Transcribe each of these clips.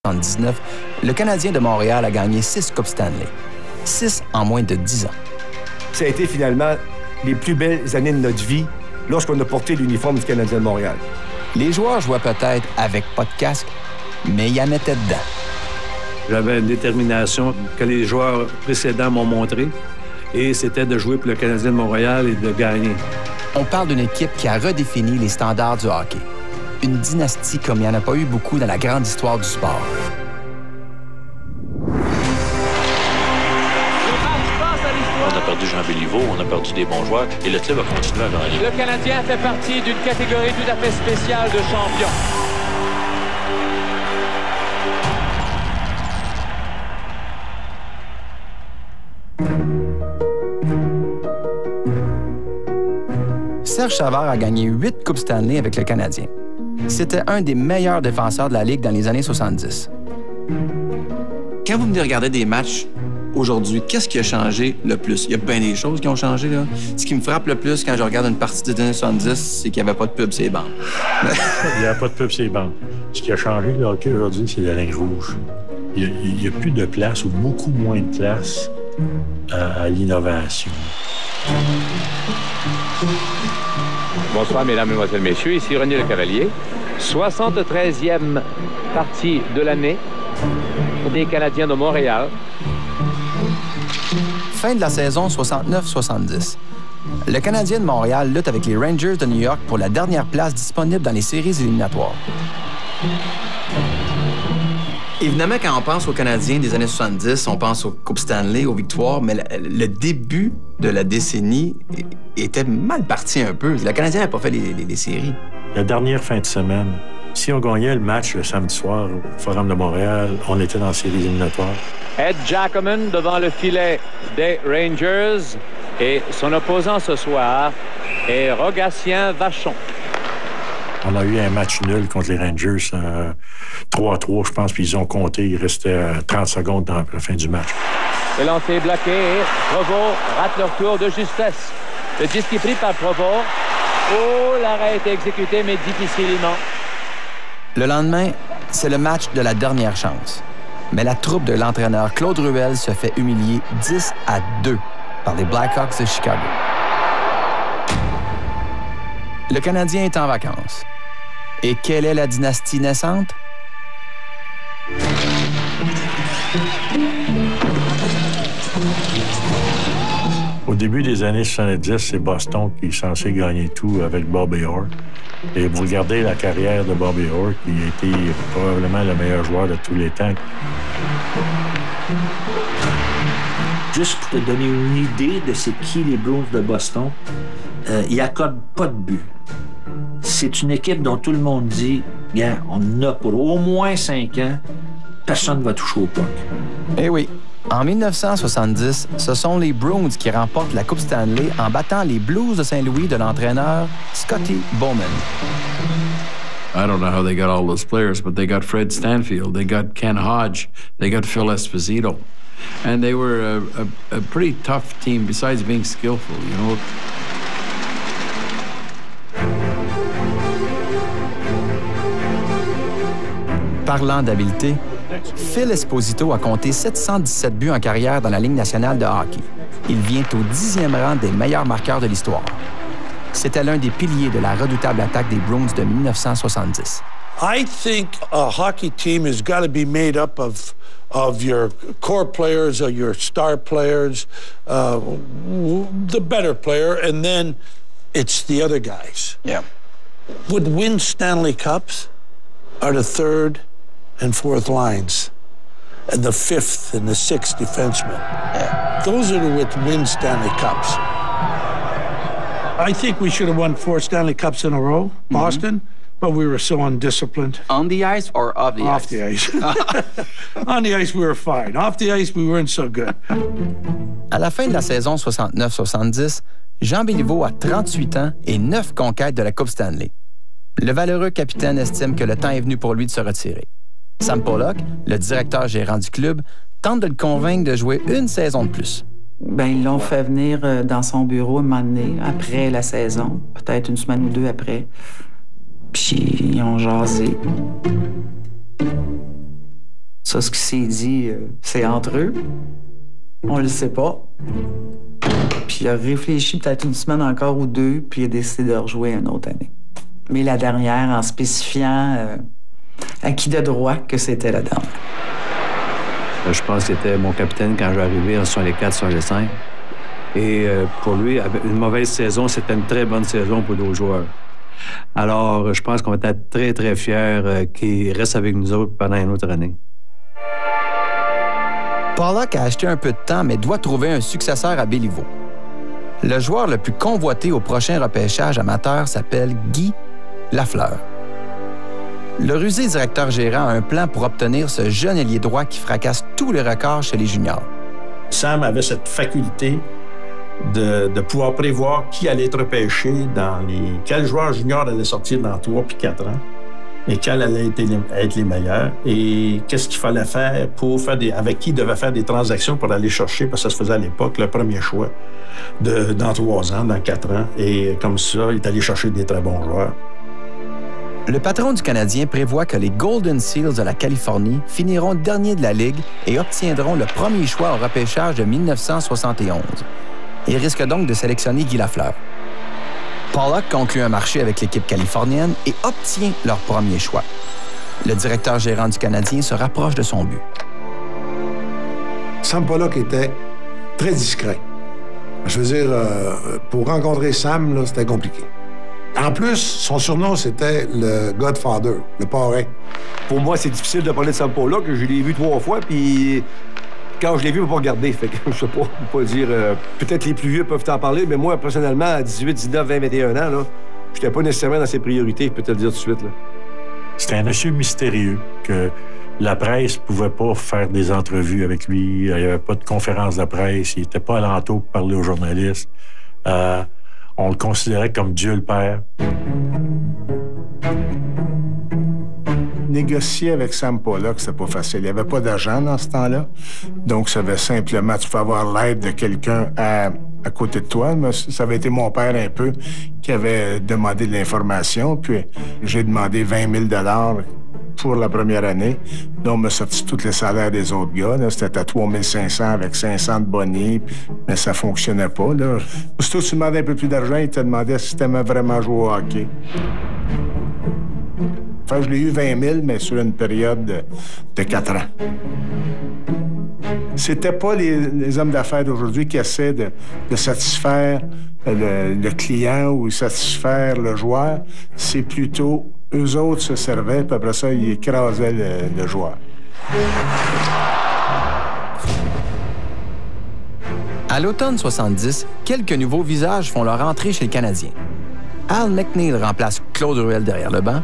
1979, le Canadien de Montréal a gagné 6 Coupes Stanley. 6 en moins de 10 ans. Ça a été finalement les plus belles années de notre vie lorsqu'on a porté l'uniforme du Canadien de Montréal. Les joueurs jouaient peut-être avec pas de casque, mais ils en mettaient dedans. J'avais une détermination que les joueurs précédents m'ont montrée, et c'était de jouer pour le Canadien de Montréal et de gagner. On parle d'une équipe qui a redéfini les standards du hockey. Une dynastie comme il n'y en a pas eu beaucoup dans la grande histoire du sport. On a perdu Jean Béliveau, on a perdu des bons joueurs, et le club va continuer à gagner. Le Canadien fait partie d'une catégorie tout à fait spéciale de champions. Serge Savard a gagné 8 Coupes Stanley avec le Canadien. C'était un des meilleurs défenseurs de la Ligue dans les années 70. Quand vous venez regarder des matchs aujourd'hui, qu'est-ce qui a changé le plus? Il y a bien des choses qui ont changé, là. Ce qui me frappe le plus quand je regarde une partie des années 70, c'est qu'il n'y avait pas de pub sur les bancs. Il n'y a pas de pub sur les bancs. Ce qui a changé, le hockey aujourd'hui, c'est la ligne rouge. Il n'y a plus de place, ou beaucoup moins de place, à l'innovation. Bonsoir, mesdames, mesdemoiselles, messieurs. Ici René Le Cavalier. 73e partie de l'année des Canadiens de Montréal. Fin de la saison 69-70. Le Canadien de Montréal lutte avec les Rangers de New York pour la dernière place disponible dans les séries éliminatoires. Évidemment, quand on pense aux Canadiens des années 70, on pense aux Coupes Stanley, aux victoires, mais le début de la décennie était mal parti un peu. Le Canadien n'a pas fait les séries. La dernière fin de semaine, si on gagnait le match le samedi soir au Forum de Montréal, on était dans les séries éliminatoires. Ed Giacomin devant le filet des Rangers et son opposant ce soir est Rogatien Vachon. On a eu un match nul contre les Rangers, 3-3, je pense, puis ils ont compté. Il restait 30 secondes dans la fin du match. Le lancer est bloqué. Provost rate leur tour de justesse. Le disque est pris par Provost. Oh, l'arrêt est exécuté, mais difficilement. Le lendemain, c'est le match de la dernière chance. Mais la troupe de l'entraîneur Claude Ruel se fait humilier 10-2 par les Blackhawks de Chicago. Le Canadien est en vacances. Et quelle est la dynastie naissante? Au début des années 70, c'est Boston qui est censé gagner tout avec Bobby Orr. Et vous regardez la carrière de Bobby Orr, qui a été probablement le meilleur joueur de tous les temps. Juste pour te donner une idée de c'est qui les Bruins de Boston, ils n'accordent pas de but. C'est une équipe dont tout le monde dit « Bien, on a pour au moins 5 ans, personne ne va toucher au puck. » Eh oui. En 1970, ce sont les Bruins qui remportent la Coupe Stanley en battant les Blues de Saint-Louis de l'entraîneur Scotty Bowman. I don't know how they got all those players, but they got Fred Stanfield, they got Ken Hodge, they got Phil Esposito. And they were a pretty tough team besides being skillful, you know. Parlant d'habileté, Phil Esposito a compté 717 buts en carrière dans la Ligue nationale de hockey. Il vient au 10e rang des meilleurs marqueurs de l'histoire. C'était l'un des piliers de la redoutable attaque des Bruins de 1970. I think a hockey team has got to be made up of your core players, of your star players, the better player, and then it's the other guys. Yeah. What wins Stanley Cups are the third and fourth lines, and the fifth and the sixth defensemen. Yeah. Those are what win Stanley Cups. I think we should have won 4 Stanley Cups in a row, Boston, but we were so undisciplined. On the ice or off the ice? Off the ice. On the ice, we were fine. Off the ice, we weren't so good. À la fin de la saison 69-70, Jean Béliveau a 38 ans et 9 conquêtes de la Coupe Stanley. Le valeureux capitaine estime que le temps est venu pour lui de se retirer. Sam Pollock, le directeur gérant du club, tente de le convaincre de jouer une saison de plus. Ben, ils l'ont fait venir dans son bureau un moment donné, après la saison, peut-être une semaine ou 2 après. Puis ils ont jasé. Ça, ce qui s'est dit, c'est entre eux. On le sait pas. Puis il a réfléchi peut-être une semaine encore ou deux, puis il a décidé de rejouer une autre année. Mais la dernière, en spécifiant à qui de droit que c'était la dernière. Je pense que c'était mon capitaine quand j'ai arrivé en 64-65. Et pour lui, une mauvaise saison, c'était une très bonne saison pour nos joueurs. Alors, je pense qu'on va être très, très fiers qu'il reste avec nous autres pendant une autre année. Pollock a acheté un peu de temps, mais doit trouver un successeur à Béliveau. Le joueur le plus convoité au prochain repêchage amateur s'appelle Guy Lafleur. Le rusé directeur gérant a un plan pour obtenir ce jeune ailier droit qui fracasse tous les records chez les juniors. Sam avait cette faculté de pouvoir prévoir qui allait être repêché quels joueurs juniors allaient sortir dans 3 puis 4 ans et quels allaient être les meilleurs et qu'est-ce qu'il fallait faire avec qui il devait faire des transactions pour aller chercher, parce que ça se faisait à l'époque, le premier choix dans 3 ans, dans 4 ans. Et comme ça, il est allé chercher des très bons joueurs. Le patron du Canadien prévoit que les Golden Seals de la Californie finiront derniers de la Ligue et obtiendront le premier choix au repêchage de 1971. Il risque donc de sélectionner Guy Lafleur. Pollock conclut un marché avec l'équipe californienne et obtient leur premier choix. Le directeur gérant du Canadien se rapproche de son but. Sam Pollock était très discret. Je veux dire, pour rencontrer Sam, là, c'était compliqué. En plus, son surnom, c'était le Godfather, le parrain. Pour moi, c'est difficile de parler de Sam Pollock. Je l'ai vu 3 fois, puis quand je l'ai vu, je ne peux pas regarder. Fait que je sais pas, je peux pas dire... peut-être les plus vieux peuvent en parler, mais moi, personnellement, à 18, 19, 20, 21 ans, là, je n'étais pas nécessairement dans ses priorités, je peux te le dire tout de suite. Là. C'était un monsieur mystérieux que la presse ne pouvait pas faire des entrevues avec lui. Il n'y avait pas de conférence de presse. Il n'était pas alentour pour parler aux journalistes. On le considérait comme Dieu le Père. Négocier avec Sam Pollock, c'était pas facile. Il n'y avait pas d'argent dans ce temps-là. Donc, ça avait simplement... Tu peux avoir l'aide de quelqu'un à côté de toi. Mais ça avait été mon père un peu qui avait demandé de l'information. Puis, j'ai demandé 20 000 $ pour la première année. Donc, on m'a sorti tous les salaires des autres gars. C'était à 3 500 avec 500 de bonnets, mais ça fonctionnait pas. Là. Aussitôt que tu demandais un peu plus d'argent, il te demandait si tu aimais vraiment jouer au hockey. Enfin, je l'ai eu 20 000, mais sur une période de 4 ans. C'était pas les hommes d'affaires d'aujourd'hui qui essaient de satisfaire le client ou satisfaire le joueur. C'est plutôt eux autres se servaient, puis après ça, ils écrasaient le joueur. À l'automne 70, quelques nouveaux visages font leur entrée chez le Canadien. Al McNeil remplace Claude Ruel derrière le banc.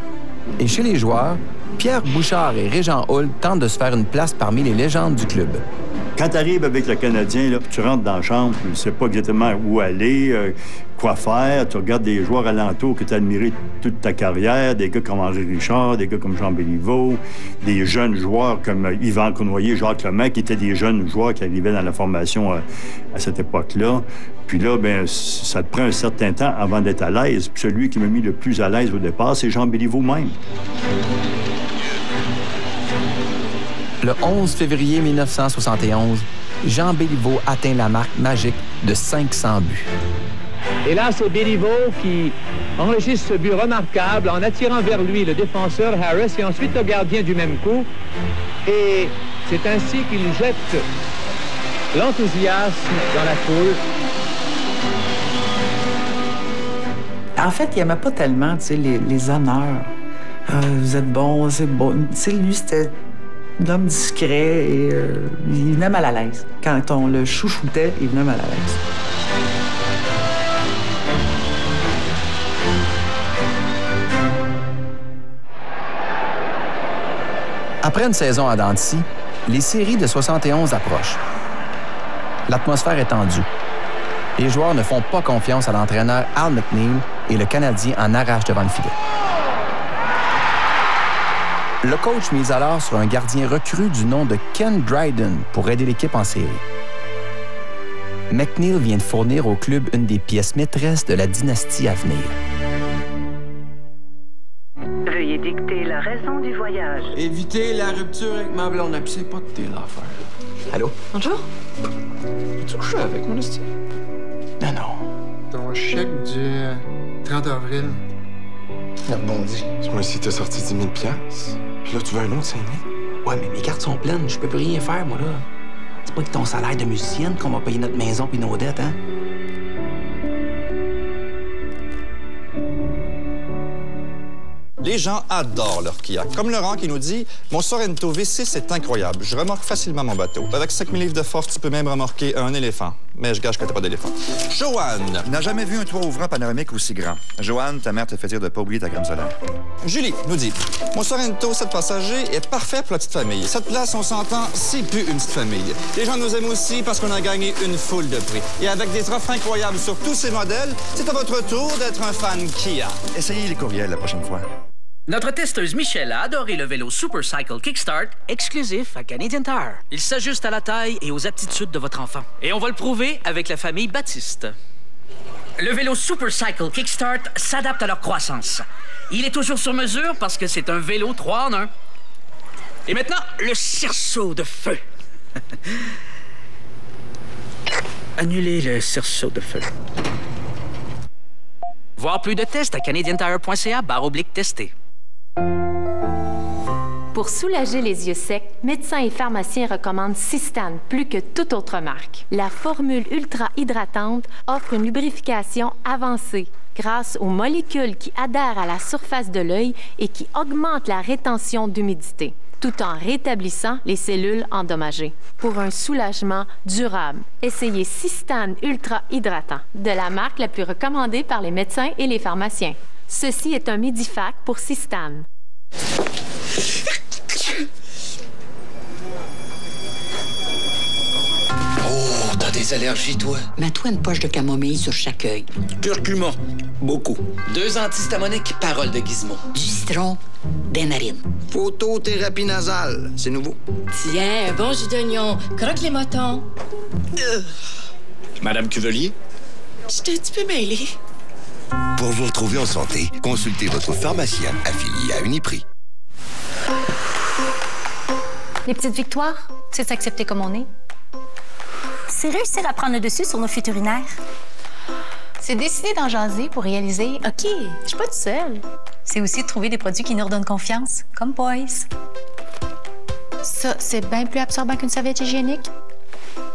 Et chez les joueurs, Pierre Bouchard et Régent Houle tentent de se faire une place parmi les légendes du club. Quand tu arrives avec le Canadien, là, tu rentres dans la chambre, tu ne sais pas exactement où aller, quoi faire. Tu regardes des joueurs alentours que tu as admirés toute ta carrière, des gars comme André Richard, des gars comme Jean Béliveau, des jeunes joueurs comme Yvan Cournoyer, Jacques Lemaitre, qui étaient des jeunes joueurs qui arrivaient dans la formation à cette époque-là. Puis là, ben, ça te prend un certain temps avant d'être à l'aise. Puis celui qui m'a mis le plus à l'aise au départ, c'est Jean Béliveau même. Le 11 février 1971, Jean Béliveau atteint la marque magique de 500 buts. Et là, c'est Béliveau qui enregistre ce but remarquable en attirant vers lui le défenseur Harris et ensuite le gardien du même coup. Et c'est ainsi qu'il jette l'enthousiasme dans la foule. En fait, il n'aimait pas tellement, tu sais, les honneurs. Vous êtes bon, c'est bon. Tu sais, lui, c'était l'homme discret et il venait mal à l'aise. Quand on le chouchoutait, il venait mal à l'aise. Après une saison à dents de scie, les séries de 71 approchent. L'atmosphère est tendue. Les joueurs ne font pas confiance à l'entraîneur Al McNeil et le Canadien en arrache devant le filet. Le coach mise alors sur un gardien recru du nom de Ken Dryden pour aider l'équipe en série. McNeil vient de fournir au club une des pièces maîtresses de la dynastie à venir. Veuillez dicter la raison du du voyage. Éviter la rupture avec ma blonde, puis c'est pas de tes affaires. Allô? Bonjour. Tu couches avec mon esti? Non. Ton chèque du 30 avril. Il rebondit. Ce mois-ci, t'as sorti 10 000 $. Puis là, tu veux un autre 5 000? Ouais, mais mes cartes sont pleines. Je peux plus rien faire, moi, là. C'est pas que ton salaire de musicienne qu'on va payer notre maison puis nos dettes, hein? Les gens adorent leur Kia. Comme Laurent qui nous dit « Mon Sorento V6 est incroyable. Je remorque facilement mon bateau. Avec 5000 livres de force, tu peux même remorquer un éléphant. » Mais je gage que t'as pas d'éléphant. Joanne. N'a jamais vu un toit ouvrant panoramique aussi grand. Joanne, ta mère te fait dire de pas oublier ta crème solaire. Julie nous dit « Mon Sorento 7 passagers est parfait pour la petite famille. Cette place, on s'entend, c'est plus une petite famille. Les gens nous aiment aussi parce qu'on a gagné une foule de prix. Et avec des offres incroyables sur tous ces modèles, c'est à votre tour d'être un fan Kia. » Essayez les courriels la prochaine fois. Notre testeuse Michelle a adoré le vélo Super Cycle Kickstart, exclusif à Canadian Tire. Il s'ajuste à la taille et aux aptitudes de votre enfant. Et on va le prouver avec la famille Baptiste. Le vélo Super Cycle Kickstart s'adapte à leur croissance. Il est toujours sur mesure parce que c'est un vélo 3 en 1. Et maintenant, le cerceau de feu. Annulez le cerceau de feu. Voir plus de tests à canadiantire.ca/tester. Pour soulager les yeux secs, médecins et pharmaciens recommandent Systane plus que toute autre marque. La formule ultra hydratante offre une lubrification avancée grâce aux molécules qui adhèrent à la surface de l'œil et qui augmentent la rétention d'humidité, tout en rétablissant les cellules endommagées. Pour un soulagement durable, essayez Systane ultra hydratant, de la marque la plus recommandée par les médecins et les pharmaciens. Ceci est un Medifac pour Systane. Oh, t'as des allergies, toi? Mets-toi une poche de camomille sur chaque œil. Curcuma, beaucoup. 2 antihistamoniques, parole de Gizmo. Du citron, des narines. Photothérapie nasale, c'est nouveau. Tiens, un bon jus d'oignon. Croque les motons. Madame Cuvelier? J'étais un petit peu mêlée. Pour vous retrouver en santé, consultez votre pharmacien affilié à Uniprix. Les petites victoires, c'est s'accepter comme on est. C'est réussir à prendre le dessus sur nos fuites urinaires. C'est décider d'en jaser pour réaliser « OK, je suis pas toute seule ». C'est aussi de trouver des produits qui nous redonnent confiance, comme Poise. Ça, c'est bien plus absorbant qu'une serviette hygiénique.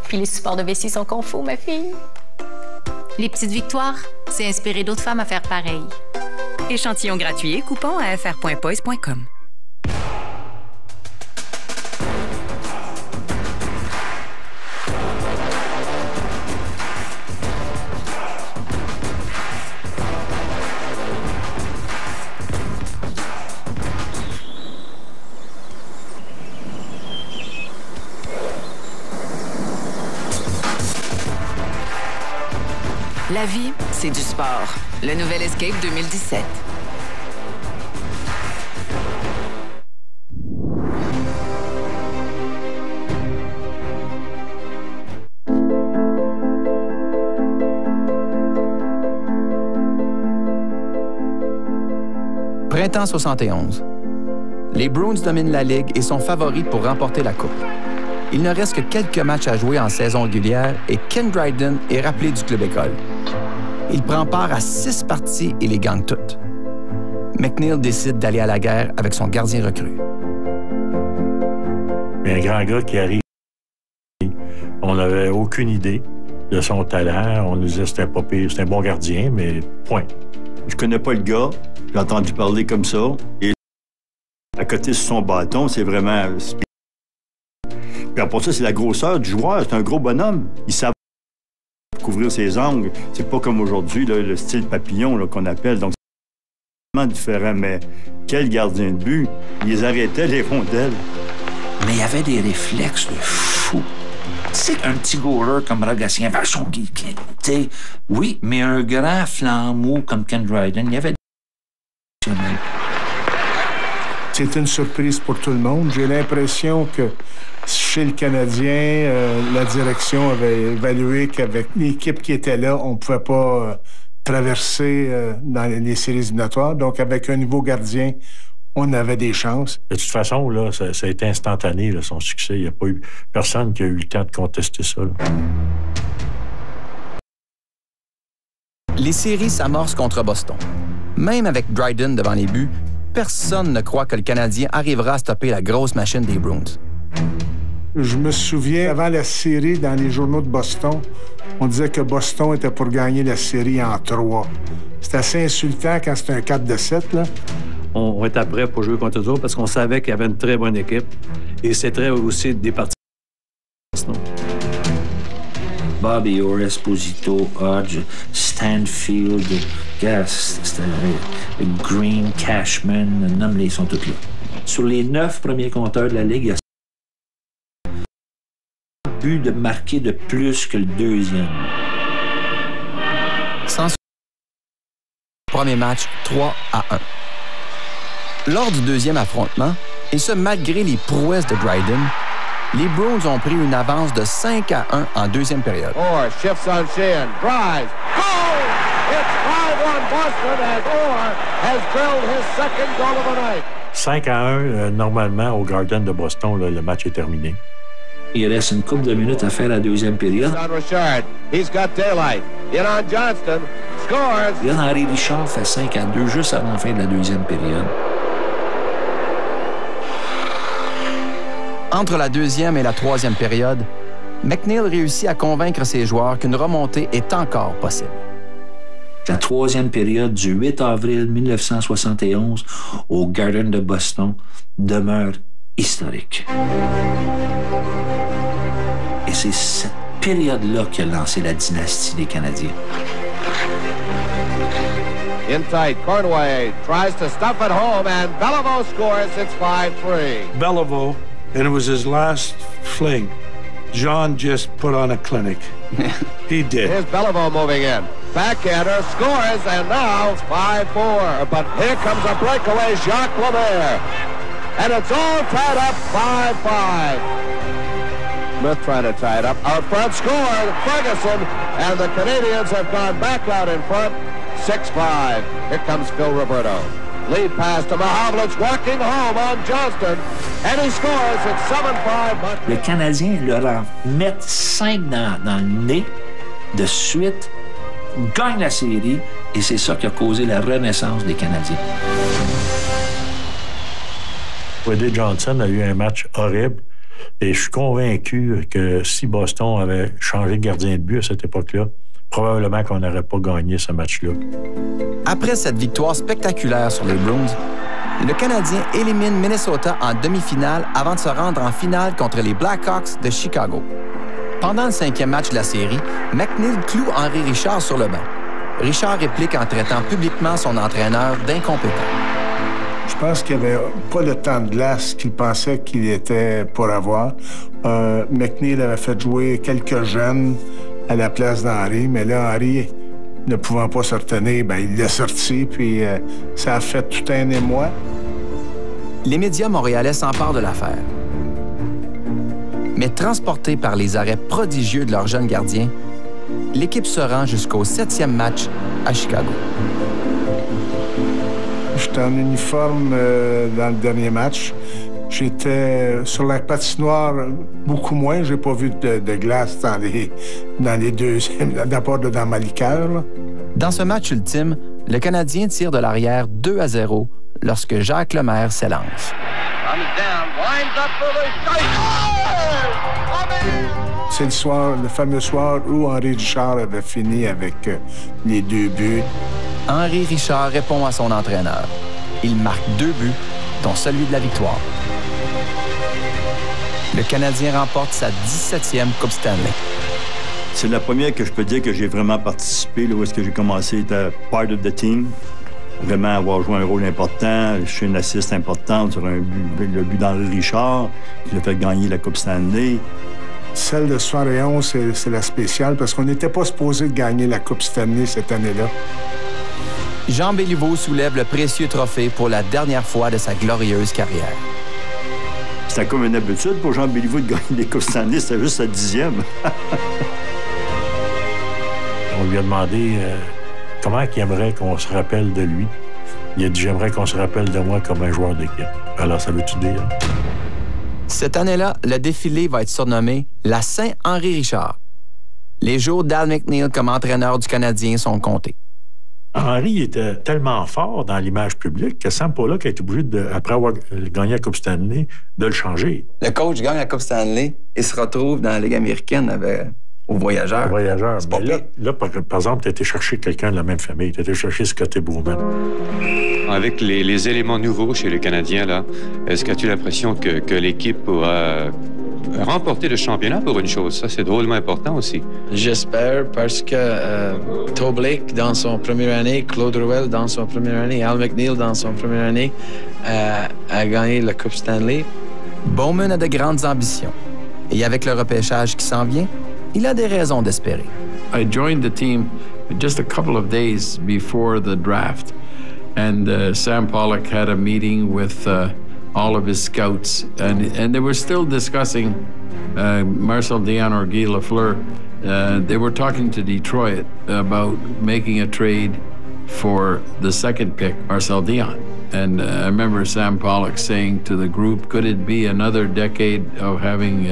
Puis les supports de vessie sont confos, ma fille. Les petites victoires, c'est inspirer d'autres femmes à faire pareil. Échantillon gratuit et coupon à fr.poise.com. La vie, c'est du sport. Le nouvel Escape 2017. Printemps 71. Les Bruins dominent la Ligue et sont favoris pour remporter la Coupe. Il ne reste que quelques matchs à jouer en saison régulière et Ken Dryden est rappelé du club école. Il prend part à 6 parties et les gagne toutes. McNeil décide d'aller à la guerre avec son gardien recru. Un grand gars qui arrive, on n'avait aucune idée de son talent. On nous disait que c'était pas pire, c'était un bon gardien, mais point. Je connais pas le gars, j'ai entendu parler comme ça. Et à côté sur son bâton, c'est vraiment... Puis après ça, c'est la grosseur du joueur. C'est un gros bonhomme. Il savait couvrir ses angles. C'est pas comme aujourd'hui, le style papillon là, qu'on appelle. Donc, c'est vraiment différent. Mais quel gardien de but. Il les arrêtait, les rondelles. Mais il y avait des réflexes de fou. Tu sais, un petit goaler comme Ragassien, vachon qui tu sais, oui, mais un grand flambeau comme Ken Dryden, il y avait des... C'est une surprise pour tout le monde. J'ai l'impression que chez le Canadien, la direction avait évalué qu'avec l'équipe qui était là, on ne pouvait pas traverser dans les séries éliminatoires. Donc, avec un nouveau gardien, on avait des chances. De toute façon, là, ça a été instantané, là, son succès. Il n'y a pas eu personne qui a eu le temps de contester ça. Là. Les séries s'amorcent contre Boston. Même avec Dryden devant les buts, personne ne croit que le Canadien arrivera à stopper la grosse machine des Bruins. Je me souviens, avant la série, dans les journaux de Boston, on disait que Boston était pour gagner la série en 3. C'était assez insultant quand c'était un 4-7, là. On était prêts pour jouer contre eux autres parce qu'on savait qu'il y avait une très bonne équipe. Et c'était aussi des parties de Boston. Bobby Orr, Esposito, Hodge, Stanfield, Green, Cashman, nomme-les, ils sont tous là. Sur les 9 premiers compteurs de la Ligue, il y a but de marquer de plus que le deuxième. Sans premier match 3-1. Lors du deuxième affrontement, et ce malgré les prouesses de Dryden, les Bruins ont pris une avance de 5-1 en deuxième période. Orr shifts on Sheehan, drives, goal! It's 5-1 Boston as Orr has drilled his second goal of the night. 5-1, normalement, au Garden de Boston, là, le match est terminé. Il reste une couple de minutes à faire la deuxième période. Richard, he's got daylight. In on Johnston, scores. Henri Richard fait 5-2 juste avant la fin de la deuxième période. Entre la deuxième et la troisième période, McNeil réussit à convaincre ses joueurs qu'une remontée est encore possible. La troisième période du 8 avril 1971 au Garden de Boston demeure historique. Et c'est cette période-là qui a lancé la dynastie des Canadiens. In tight, Cornway tries to stuff it home, and Beliveau scores. It's 5-3. Beliveau, and it was his last fling. John just put on a clinic. He did. Here's Beliveau moving in. Backhander scores, and now it's 5-4. But here comes a breakaway, Jacques Lemaire. And it's all tied up 5-5. Smith trying to tie it up. Out front score, Ferguson, and the Canadians have gone back out in front, 6-5. Here comes Phil Roberto. Lead pass to Mahovlich, walking home on Johnston, and he scores. It's 7-5. Le Canadien leur en met 5 dans le nez de suite, gagne la série, et c'est ça qui a causé la renaissance des Canadiens. Eddie Johnson a eu un match horrible. Et je suis convaincu que si Boston avait changé de gardien de but à cette époque-là, probablement qu'on n'aurait pas gagné ce match-là. Après cette victoire spectaculaire sur les Bruins, le Canadien élimine Minnesota en demi-finale avant de se rendre en finale contre les Blackhawks de Chicago. Pendant le 5e match de la série, McNeil cloue Henri Richard sur le banc. Richard réplique en traitant publiquement son entraîneur d'incompétent. Je pense qu'il n'avait pas le temps de glace qu'il pensait qu'il était pour avoir. McNeil avait fait jouer quelques jeunes à la place d'Henri, mais là, Henri, ne pouvant pas se retenir, il l'a sorti, puis ça a fait tout un émoi. Les médias montréalais s'emparent de l'affaire. Mais transportés par les arrêts prodigieux de leur jeune gardien, l'équipe se rend jusqu'au 7e match à Chicago. J'étais en uniforme dans le dernier match. J'étais sur la patinoire beaucoup moins. J'ai pas vu de glace dans les deuxièmes, d'abord dans ma liqueur. Là. Dans ce match ultime, le Canadien tire de l'arrière 2-0 lorsque Jacques Lemaire s'élance. C'est le fameux soir où Henri Richard avait fini avec les 2 buts. Henri Richard répond à son entraîneur. Il marque 2 buts, dont celui de la victoire. Le Canadien remporte sa 17e Coupe Stanley. C'est la première que je peux dire que j'ai vraiment participé, là, où est-ce que j'ai commencé, était part of the team. Vraiment avoir joué un rôle important. Je suis une assiste importante sur le but d'Henri Richard, qui a fait gagner la Coupe Stanley. Celle de 71, c'est la spéciale, parce qu'on n'était pas supposé de gagner la Coupe Stanley cette année-là. Jean Béliveau soulève le précieux trophée pour la dernière fois de sa glorieuse carrière. C'était comme une habitude pour Jean Béliveau de gagner des Coupes Stanley, c'était juste sa 10e. On lui a demandé comment il aimerait qu'on se rappelle de lui. Il a dit « J'aimerais qu'on se rappelle de moi comme un joueur d'équipe. » Alors, ça veut-tu dire? Cette année-là, le défilé va être surnommé la Saint-Henri Richard. Les jours d'Al McNeil comme entraîneur du Canadien sont comptés. Henry était tellement fort dans l'image publique que Sam Pollock a été obligé, après avoir gagné la Coupe Stanley, de le changer. Le coach gagne la Coupe Stanley et se retrouve dans la Ligue américaine aux Voyageurs. Voyageurs. Mais là, par exemple, tu as été chercher quelqu'un de la même famille. Tu as été chercher Scotty Bowman. Avec les éléments nouveaux chez les Canadiens, là, est-ce que tu as l'impression que l'équipe pourra remporter le championnat pour une chose? Ça, c'est drôlement important aussi. J'espère parce que Toblick, dans son première année, Claude Ruel, dans son première année, Al McNeil, dans son première année, a gagné la Coupe Stanley. Bowman a de grandes ambitions. Et avec le repêchage qui s'en vient, il a des raisons d'espérer. I joined the team just a couple of days before the draft. And Sam Pollock had a meeting with all of his scouts, and they were still discussing Marcel Dionne or Guy Lafleur. They were talking to Detroit about making a trade for the second pick, Marcel Dionne. And I remember Sam Pollock saying to the group, could it be another decade of having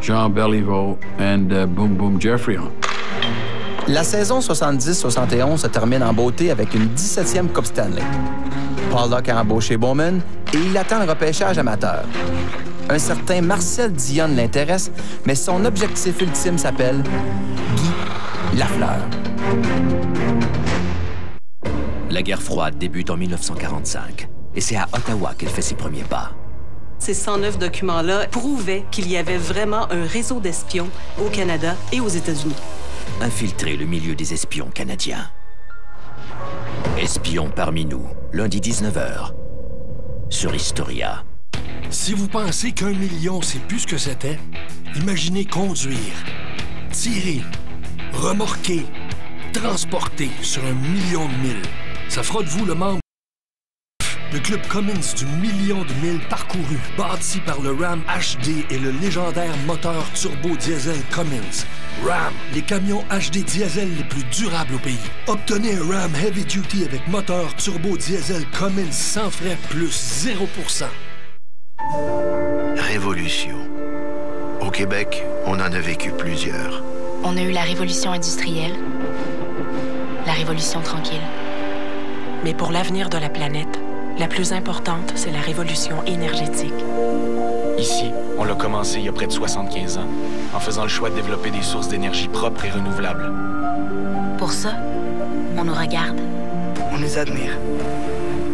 Jean Beliveau and Boom Boom Geoffrion? La saison 70-71 se termine en beauté avec une 17e Coupe Stanley. Pollock a embauché Bowman et il attend le repêchage amateur. Un certain Marcel Dionne l'intéresse, mais son objectif ultime s'appelle Guy Lafleur. La guerre froide débute en 1945 et c'est à Ottawa qu'elle fait ses premiers pas. Ces 109 documents-là prouvaient qu'il y avait vraiment un réseau d'espions au Canada et aux États-Unis. Infiltrer le milieu des espions canadiens. Espions parmi nous, lundi 19h, sur Historia. Si vous pensez qu'1 million, c'est plus ce que c'était, imaginez conduire, tirer, remorquer, transporter sur 1 million de milles. Ça fera de vous le membre. Le club Cummins du million de milles parcourus, bâti par le Ram HD et le légendaire moteur turbo-diesel Cummins. Ram, les camions HD diesel les plus durables au pays. Obtenez un Ram Heavy Duty avec moteur turbo-diesel Cummins sans frais plus 0%. Révolution. Au Québec, on en a vécu plusieurs. On a eu la révolution industrielle, la révolution tranquille. Mais pour l'avenir de la planète, la plus importante, c'est la révolution énergétique. Ici, on l'a commencé il y a près de 75 ans, en faisant le choix de développer des sources d'énergie propres et renouvelables. Pour ça, on nous regarde. On nous admire.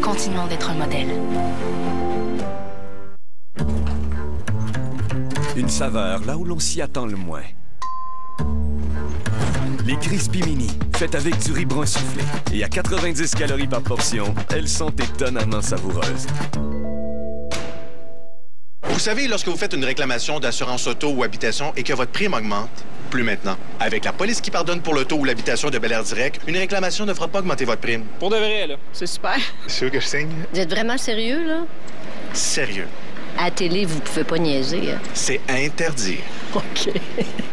Continuons d'être un modèle. Une saveur là où l'on s'y attend le moins. Les Crispy Mini, faites avec du riz brun soufflé. Et à 90 calories par portion, elles sont étonnamment savoureuses. Vous savez, lorsque vous faites une réclamation d'assurance auto ou habitation et que votre prime augmente, plus maintenant. Avec la police qui pardonne pour l'auto ou l'habitation de Bel Air Direct, une réclamation ne fera pas augmenter votre prime. Pour de vrai, là. C'est super. Sûr que je signe? Vous êtes vraiment sérieux, là? Sérieux. À la télé, vous pouvez pas niaiser. Hein? C'est interdit. OK.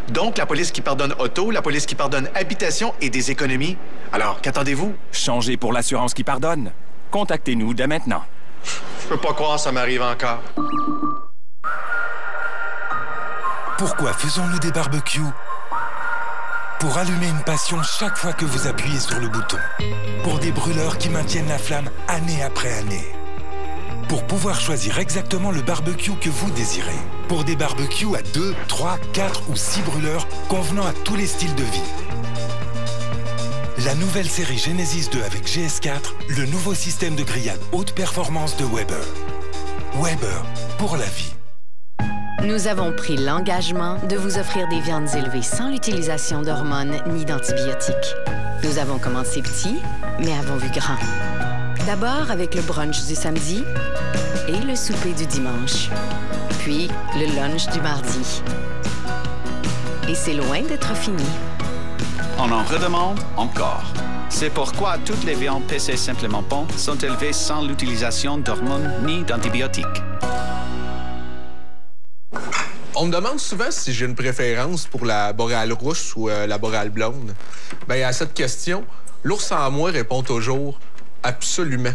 Donc, la police qui pardonne auto, la police qui pardonne habitation et des économies. Alors, qu'attendez-vous? Changez pour l'assurance qui pardonne. Contactez-nous dès maintenant. Je peux pas croire que ça m'arrive encore. Pourquoi faisons-nous des barbecues? Pour allumer une passion chaque fois que vous appuyez sur le bouton. Pour des brûleurs qui maintiennent la flamme année après année. Pour pouvoir choisir exactement le barbecue que vous désirez. Pour des barbecues à 2, 3, 4 ou 6 brûleurs convenant à tous les styles de vie. La nouvelle série Genesis 2 avec GS4, le nouveau système de grillade haute performance de Weber. Weber, pour la vie. Nous avons pris l'engagement de vous offrir des viandes élevées sans l'utilisation d'hormones ni d'antibiotiques. Nous avons commencé petit, mais avons vu grand. D'abord avec le brunch du samedi et le souper du dimanche. Puis le lunch du mardi. Et c'est loin d'être fini. On en redemande encore. C'est pourquoi toutes les viandes PC Simplement Bon sont élevées sans l'utilisation d'hormones ni d'antibiotiques. On me demande souvent si j'ai une préférence pour la boréale rousse ou la boréale blonde. Bien, à cette question, l'ours en moi répond toujours absolument.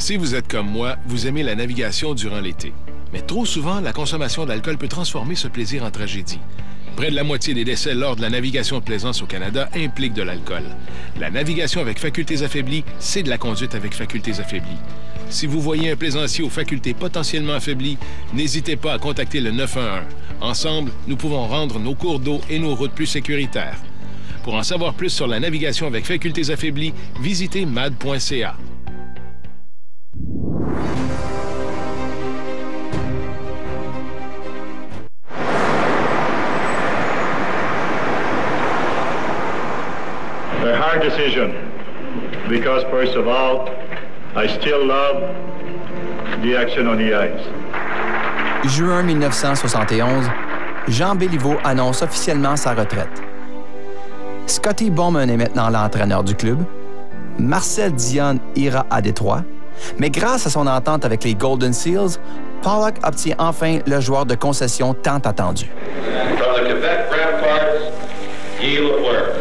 Si vous êtes comme moi, vous aimez la navigation durant l'été. Mais trop souvent, la consommation d'alcool peut transformer ce plaisir en tragédie. Près de la moitié des décès lors de la navigation de plaisance au Canada impliquent de l'alcool. La navigation avec facultés affaiblies, c'est de la conduite avec facultés affaiblies. Si vous voyez un plaisancier aux facultés potentiellement affaiblies, n'hésitez pas à contacter le 911. Ensemble, nous pouvons rendre nos cours d'eau et nos routes plus sécuritaires. Pour en savoir plus sur la navigation avec facultés affaiblies, visitez mad.ca. A hard decision, because first of all, I still love the action on the ice. Juin 1971, Jean Béliveau annonce officiellement sa retraite. Scotty Bowman est maintenant l'entraîneur du club. Marcel Dionne ira à Détroit. Mais grâce à son entente avec les Golden Seals, Pollock obtient enfin le joueur de concession tant attendu. From the Quebec Ramparts, Guy Lafleur.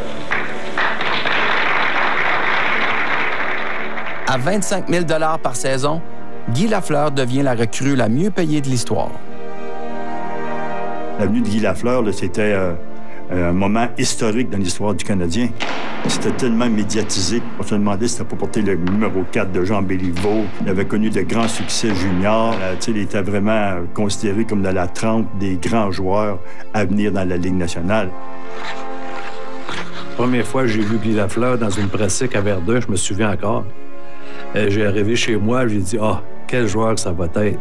À 25 000 $ par saison, Guy Lafleur devient la recrue la mieux payée de l'histoire. L'avenue de Guy Lafleur, c'était un moment historique dans l'histoire du Canadien. C'était tellement médiatisé. On se demandait si c'était pas porter le numéro 4 de Jean Béliveau. Il avait connu de grands succès juniors. Il était vraiment considéré comme dans la trempe des grands joueurs à venir dans la Ligue nationale. La première fois que j'ai vu Guy Lafleur dans une pratique à Verdun, je me souviens encore. J'ai arrivé chez moi, j'ai dit « Ah, quel joueur que ça va être! »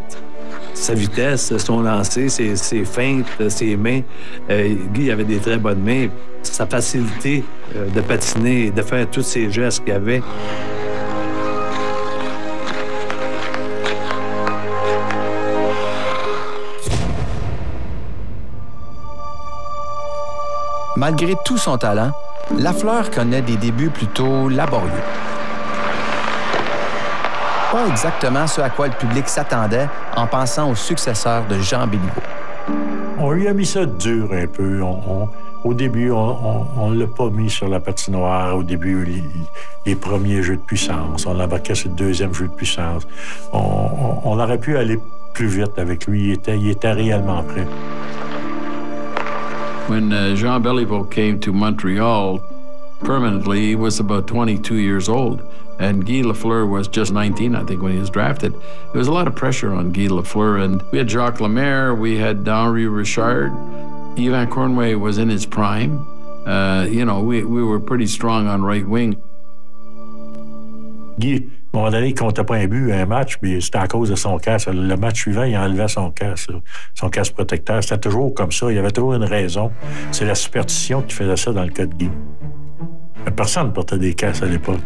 Sa vitesse, son lancer, ses feintes, ses mains. Guy avait des très bonnes mains. Sa facilité de patiner, de faire tous ces gestes qu'il avait. Malgré tout son talent, Lafleur connaît des débuts plutôt laborieux. Pas exactement ce à quoi le public s'attendait en pensant au successeur de Jean Béliveau. On lui a mis ça dur un peu. Au début, on ne l'a pas mis sur la patinoire. Au début, les premiers jeux de puissance. On l'embarquait sur le deuxième jeu de puissance. On aurait pu aller plus vite avec lui. Il était réellement prêt. When Jean Béliveau came to Montreal permanently, he was about 22 years old. And Guy Lafleur was just 19, I think, when he was drafted. There was a lot of pressure on Guy Lafleur. And we had Jacques Lemaire, we had Henri Richard. Yvan Cournoyer was in his prime. We were pretty strong on right wing. Guy, à un moment donné, il ne comptait pas un but, un match, mais c'était à cause de son casque. Le match suivant, il enlevait son casque protecteur. C'était toujours comme ça. Il y avait toujours une raison. C'est la superstition qui faisait ça dans le cas de Guy. Personne ne portait des casques à l'époque.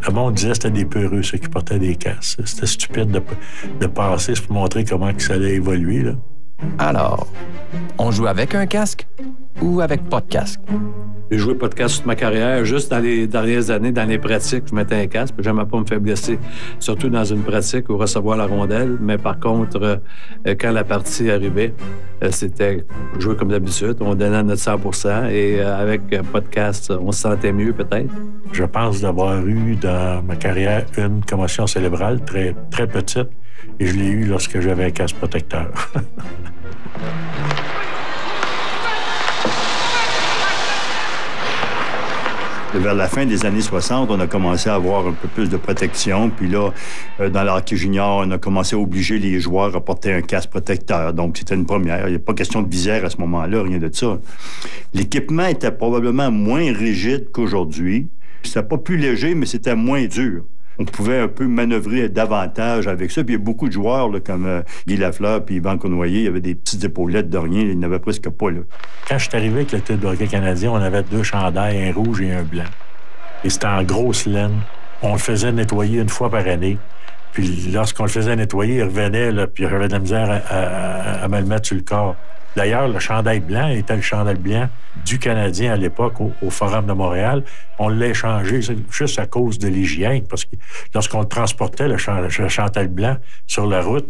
Le monde disait que c'était des peureux, ceux qui portaient des casques. C'était stupide de passer pour montrer comment que ça allait évoluer, là. Alors, on joue avec un casque ou avec pas de casque? J'ai joué pas de casque toute ma carrière. Juste dans les dernières années, dans les pratiques, je mettais un casque. J'aimais pas me faire blesser, surtout dans une pratique ou recevoir la rondelle. Mais par contre, quand la partie arrivait, c'était jouer comme d'habitude. On donnait notre 100 et avec pas de casque, on se sentait mieux peut-être. Je pense d'avoir eu dans ma carrière une commotion cérébrale très, très petite et je l'ai eue lorsque j'avais un casque protecteur. Vers la fin des années 60, on a commencé à avoir un peu plus de protection. Puis là, dans le hockey junior, on a commencé à obliger les joueurs à porter un casque protecteur. Donc, c'était une première. Il n'y a pas question de visière à ce moment-là, rien de ça. L'équipement était probablement moins rigide qu'aujourd'hui. C'était pas plus léger, mais c'était moins dur. On pouvait un peu manœuvrer davantage avec ça. Puis il y a beaucoup de joueurs là, comme Guy Lafleur puis Yvan Cournoyer, il y avait des petites épaulettes de rien, ils n'avaient presque pas. Là. Quand je suis arrivé avec le titre de hockey canadien, on avait 2 chandails, un rouge et un blanc. Et c'était en grosse laine. On le faisait nettoyer une fois par année. Puis lorsqu'on le faisait nettoyer, il revenait, là, puis j'avais de la misère à me le mettre sur le corps. D'ailleurs, le chandail blanc était le chandail blanc du Canadien à l'époque au Forum de Montréal. On l'a échangé juste à cause de l'hygiène, parce que lorsqu'on le transportait, le chandail blanc, sur la route,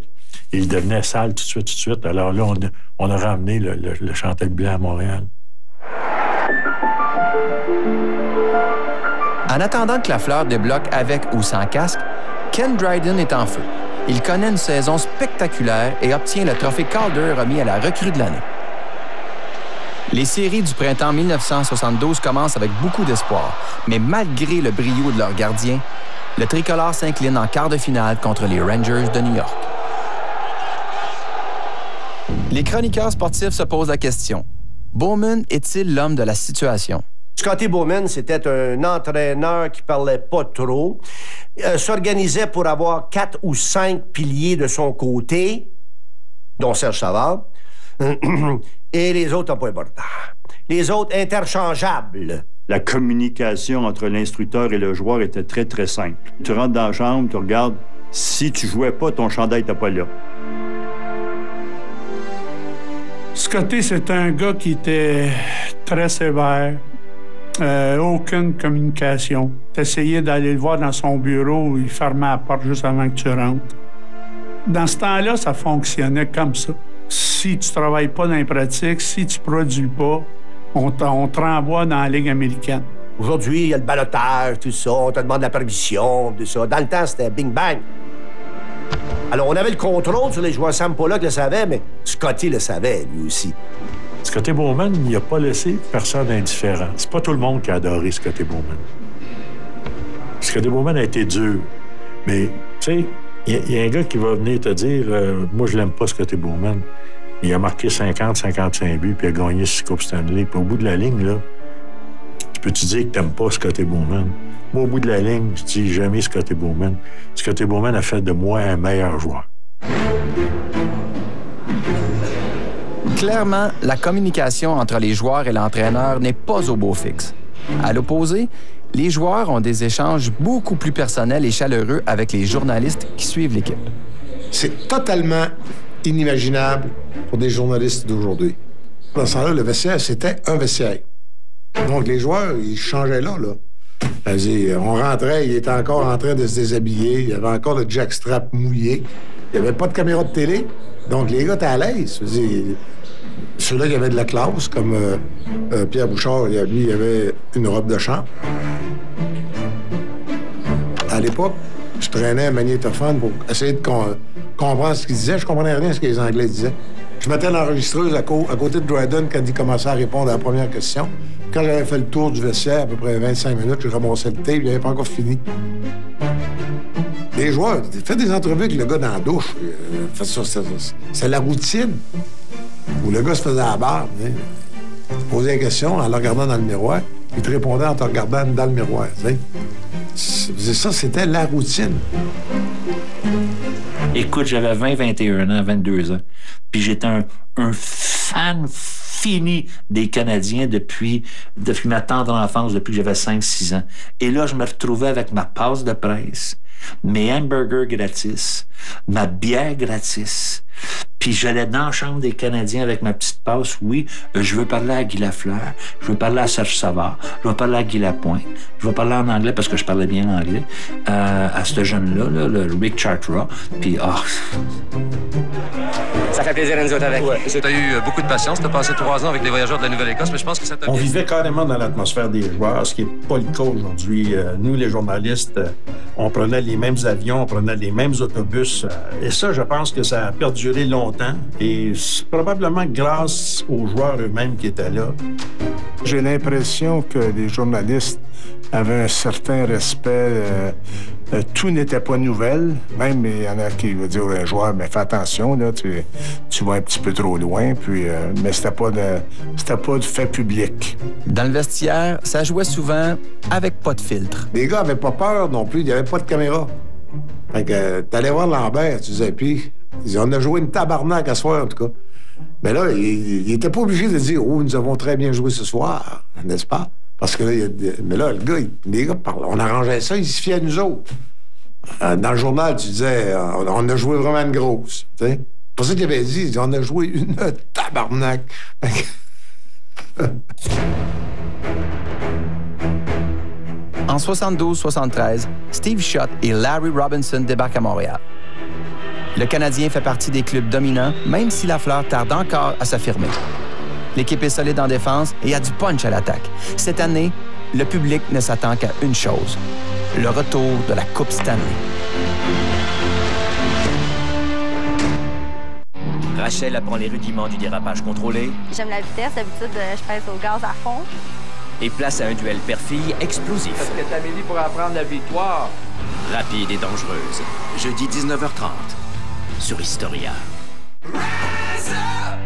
il devenait sale tout de suite. Alors là, on a ramené le chandail blanc à Montréal. En attendant que Lafleur débloque avec ou sans casque, Ken Dryden est en feu. Il connaît une saison spectaculaire et obtient le trophée Calder remis à la recrue de l'année. Les séries du printemps 1972 commencent avec beaucoup d'espoir, mais malgré le brio de leur gardien, le tricolore s'incline en quart de finale contre les Rangers de New York. Les chroniqueurs sportifs se posent la question. Bowman est-il l'homme de la situation? Scotty Bowman, c'était un entraîneur qui parlait pas trop, s'organisait pour avoir 4 ou 5 piliers de son côté, dont Serge Savard, et les autres n'ont pas important. Les autres interchangeables. La communication entre l'instructeur et le joueur était très, très simple. Tu rentres dans la chambre, tu regardes, si tu jouais pas, ton chandail n'était pas là. Scotty, c'est un gars qui était très sévère. Aucune communication. T'essayais d'aller le voir dans son bureau, il fermait la porte juste avant que tu rentres. Dans ce temps-là, ça fonctionnait comme ça. Si tu travailles pas dans les pratiques, si tu produis pas, on te renvoie dans la Ligue américaine. Aujourd'hui, il y a le ballottage, tout ça, on te demande la permission, tout ça. Dans le temps, c'était bing-bang. Alors, on avait le contrôle sur les joueurs. Sam Pollock le savait, mais Scotty le savait, lui aussi. Scotty Bowman, il n'a pas laissé personne indifférent. C'est pas tout le monde qui a adoré Scotty Bowman. Scotty Bowman a été dur. Mais, tu sais, il y a un gars qui va venir te dire moi, je l'aime pas, Scotty Bowman. Il a marqué 50-55 buts, puis il a gagné 6 Coupes Stanley. Puis au bout de la ligne, là, tu peux-tu dire que t'aimes pas Scotty Bowman? Moi, au bout de la ligne, je dis jamais Scotty Bowman. Scotty Bowman a fait de moi un meilleur joueur. Clairement, la communication entre les joueurs et l'entraîneur n'est pas au beau fixe. À l'opposé, les joueurs ont des échanges beaucoup plus personnels et chaleureux avec les journalistes qui suivent l'équipe. C'est totalement inimaginable pour des journalistes d'aujourd'hui. Dans ce temps-là, le vestiaire, c'était un vestiaire. Donc, les joueurs, ils changeaient là. C'est-à-dire, on rentrait, il était encore en train de se déshabiller, il y avait encore le jackstrap mouillé, il n'y avait pas de caméra de télé, donc les gars étaient à l'aise. Ceux-là qui avaient de la classe, comme Pierre Bouchard, lui, il avait une robe de chambre. À l'époque, je traînais un magnétophone pour essayer de comprendre ce qu'ils disaient. Je comprenais rien de ce que les Anglais disaient. Je mettais l'enregistreuse à côté de Dryden quand il commençait à répondre à la première question. Quand j'avais fait le tour du vestiaire, à peu près 25 minutes, je ramassais le tape, il n'avait pas encore fini. Les joueurs, faites des entrevues avec le gars dans la douche. C'est la routine. Où le gars se faisait la barbe, posait des questions en le regardant dans le miroir, puis il te répondait en te regardant dans le miroir. Ça, c'était la routine. Écoute, j'avais 20, 21 ans, 22 ans. Puis j'étais un fan fini des Canadiens depuis ma tendre enfance, depuis que j'avais 5-6 ans. Et là, je me retrouvais avec ma passe de presse, mes hamburgers gratis, ma bière gratis. Puis j'allais dans la chambre des Canadiens avec ma petite passe. Oui, je veux parler à Guy Lafleur, je veux parler à Serge Savard, je veux parler à Guy Lapointe, je veux parler en anglais parce que je parlais bien anglais, à ce jeune-là, le Rick Chartra. Puis, Ça fait plaisir à nous autres avec. Ouais. Tu as eu beaucoup de patience. Tu as passé 3 ans avec les voyageurs de la Nouvelle-Écosse, mais je pense que ça t'a... On vivait carrément dans l'atmosphère des joueurs, ce qui n'est pas le cas aujourd'hui. Nous, les journalistes, on prenait les mêmes avions, on prenait les mêmes autobus. Et ça, je pense que ça a perduré longtemps. Et c'est probablement grâce aux joueurs eux-mêmes qui étaient là. J'ai l'impression que les journalistes avaient un certain respect. Tout n'était pas nouvelle. Même, il y en a qui veulent dire aux joueurs, mais fais attention, là, tu vas un petit peu trop loin. Puis, mais c'était pas de fait public. Dans le vestiaire, ça jouait souvent avec pas de filtre. Les gars avaient pas peur non plus. Il n'y avait pas de caméra. Fait que t'allais voir Lambert, tu disais, puis on a joué une tabarnak à soir, en tout cas. Mais là, il était pas obligé de dire, oh, nous avons très bien joué ce soir, n'est-ce pas? Parce que là, mais là, les gars parlaient, on arrangeait ça, ils se fiaient à nous autres. Dans le journal, tu disais, on a joué vraiment une grosse. C'est pour ça qu'il avait dit, on a joué une tabarnak. En 72-73, Steve Shutt et Larry Robinson débarquent à Montréal. Le Canadien fait partie des clubs dominants, même si Lafleur tarde encore à s'affirmer. L'équipe est solide en défense et a du punch à l'attaque. Cette année, le public ne s'attend qu'à une chose: le retour de la Coupe Stanley. Rachel apprend les rudiments du dérapage contrôlé. J'aime la vitesse. D'habitude, je pèse au gaz à fond. Et place à un duel père-fille explosif. Parce que t'Amélie pour apprendre la victoire. Rapide et dangereuse. Jeudi 19h30 sur Historia. Rise up.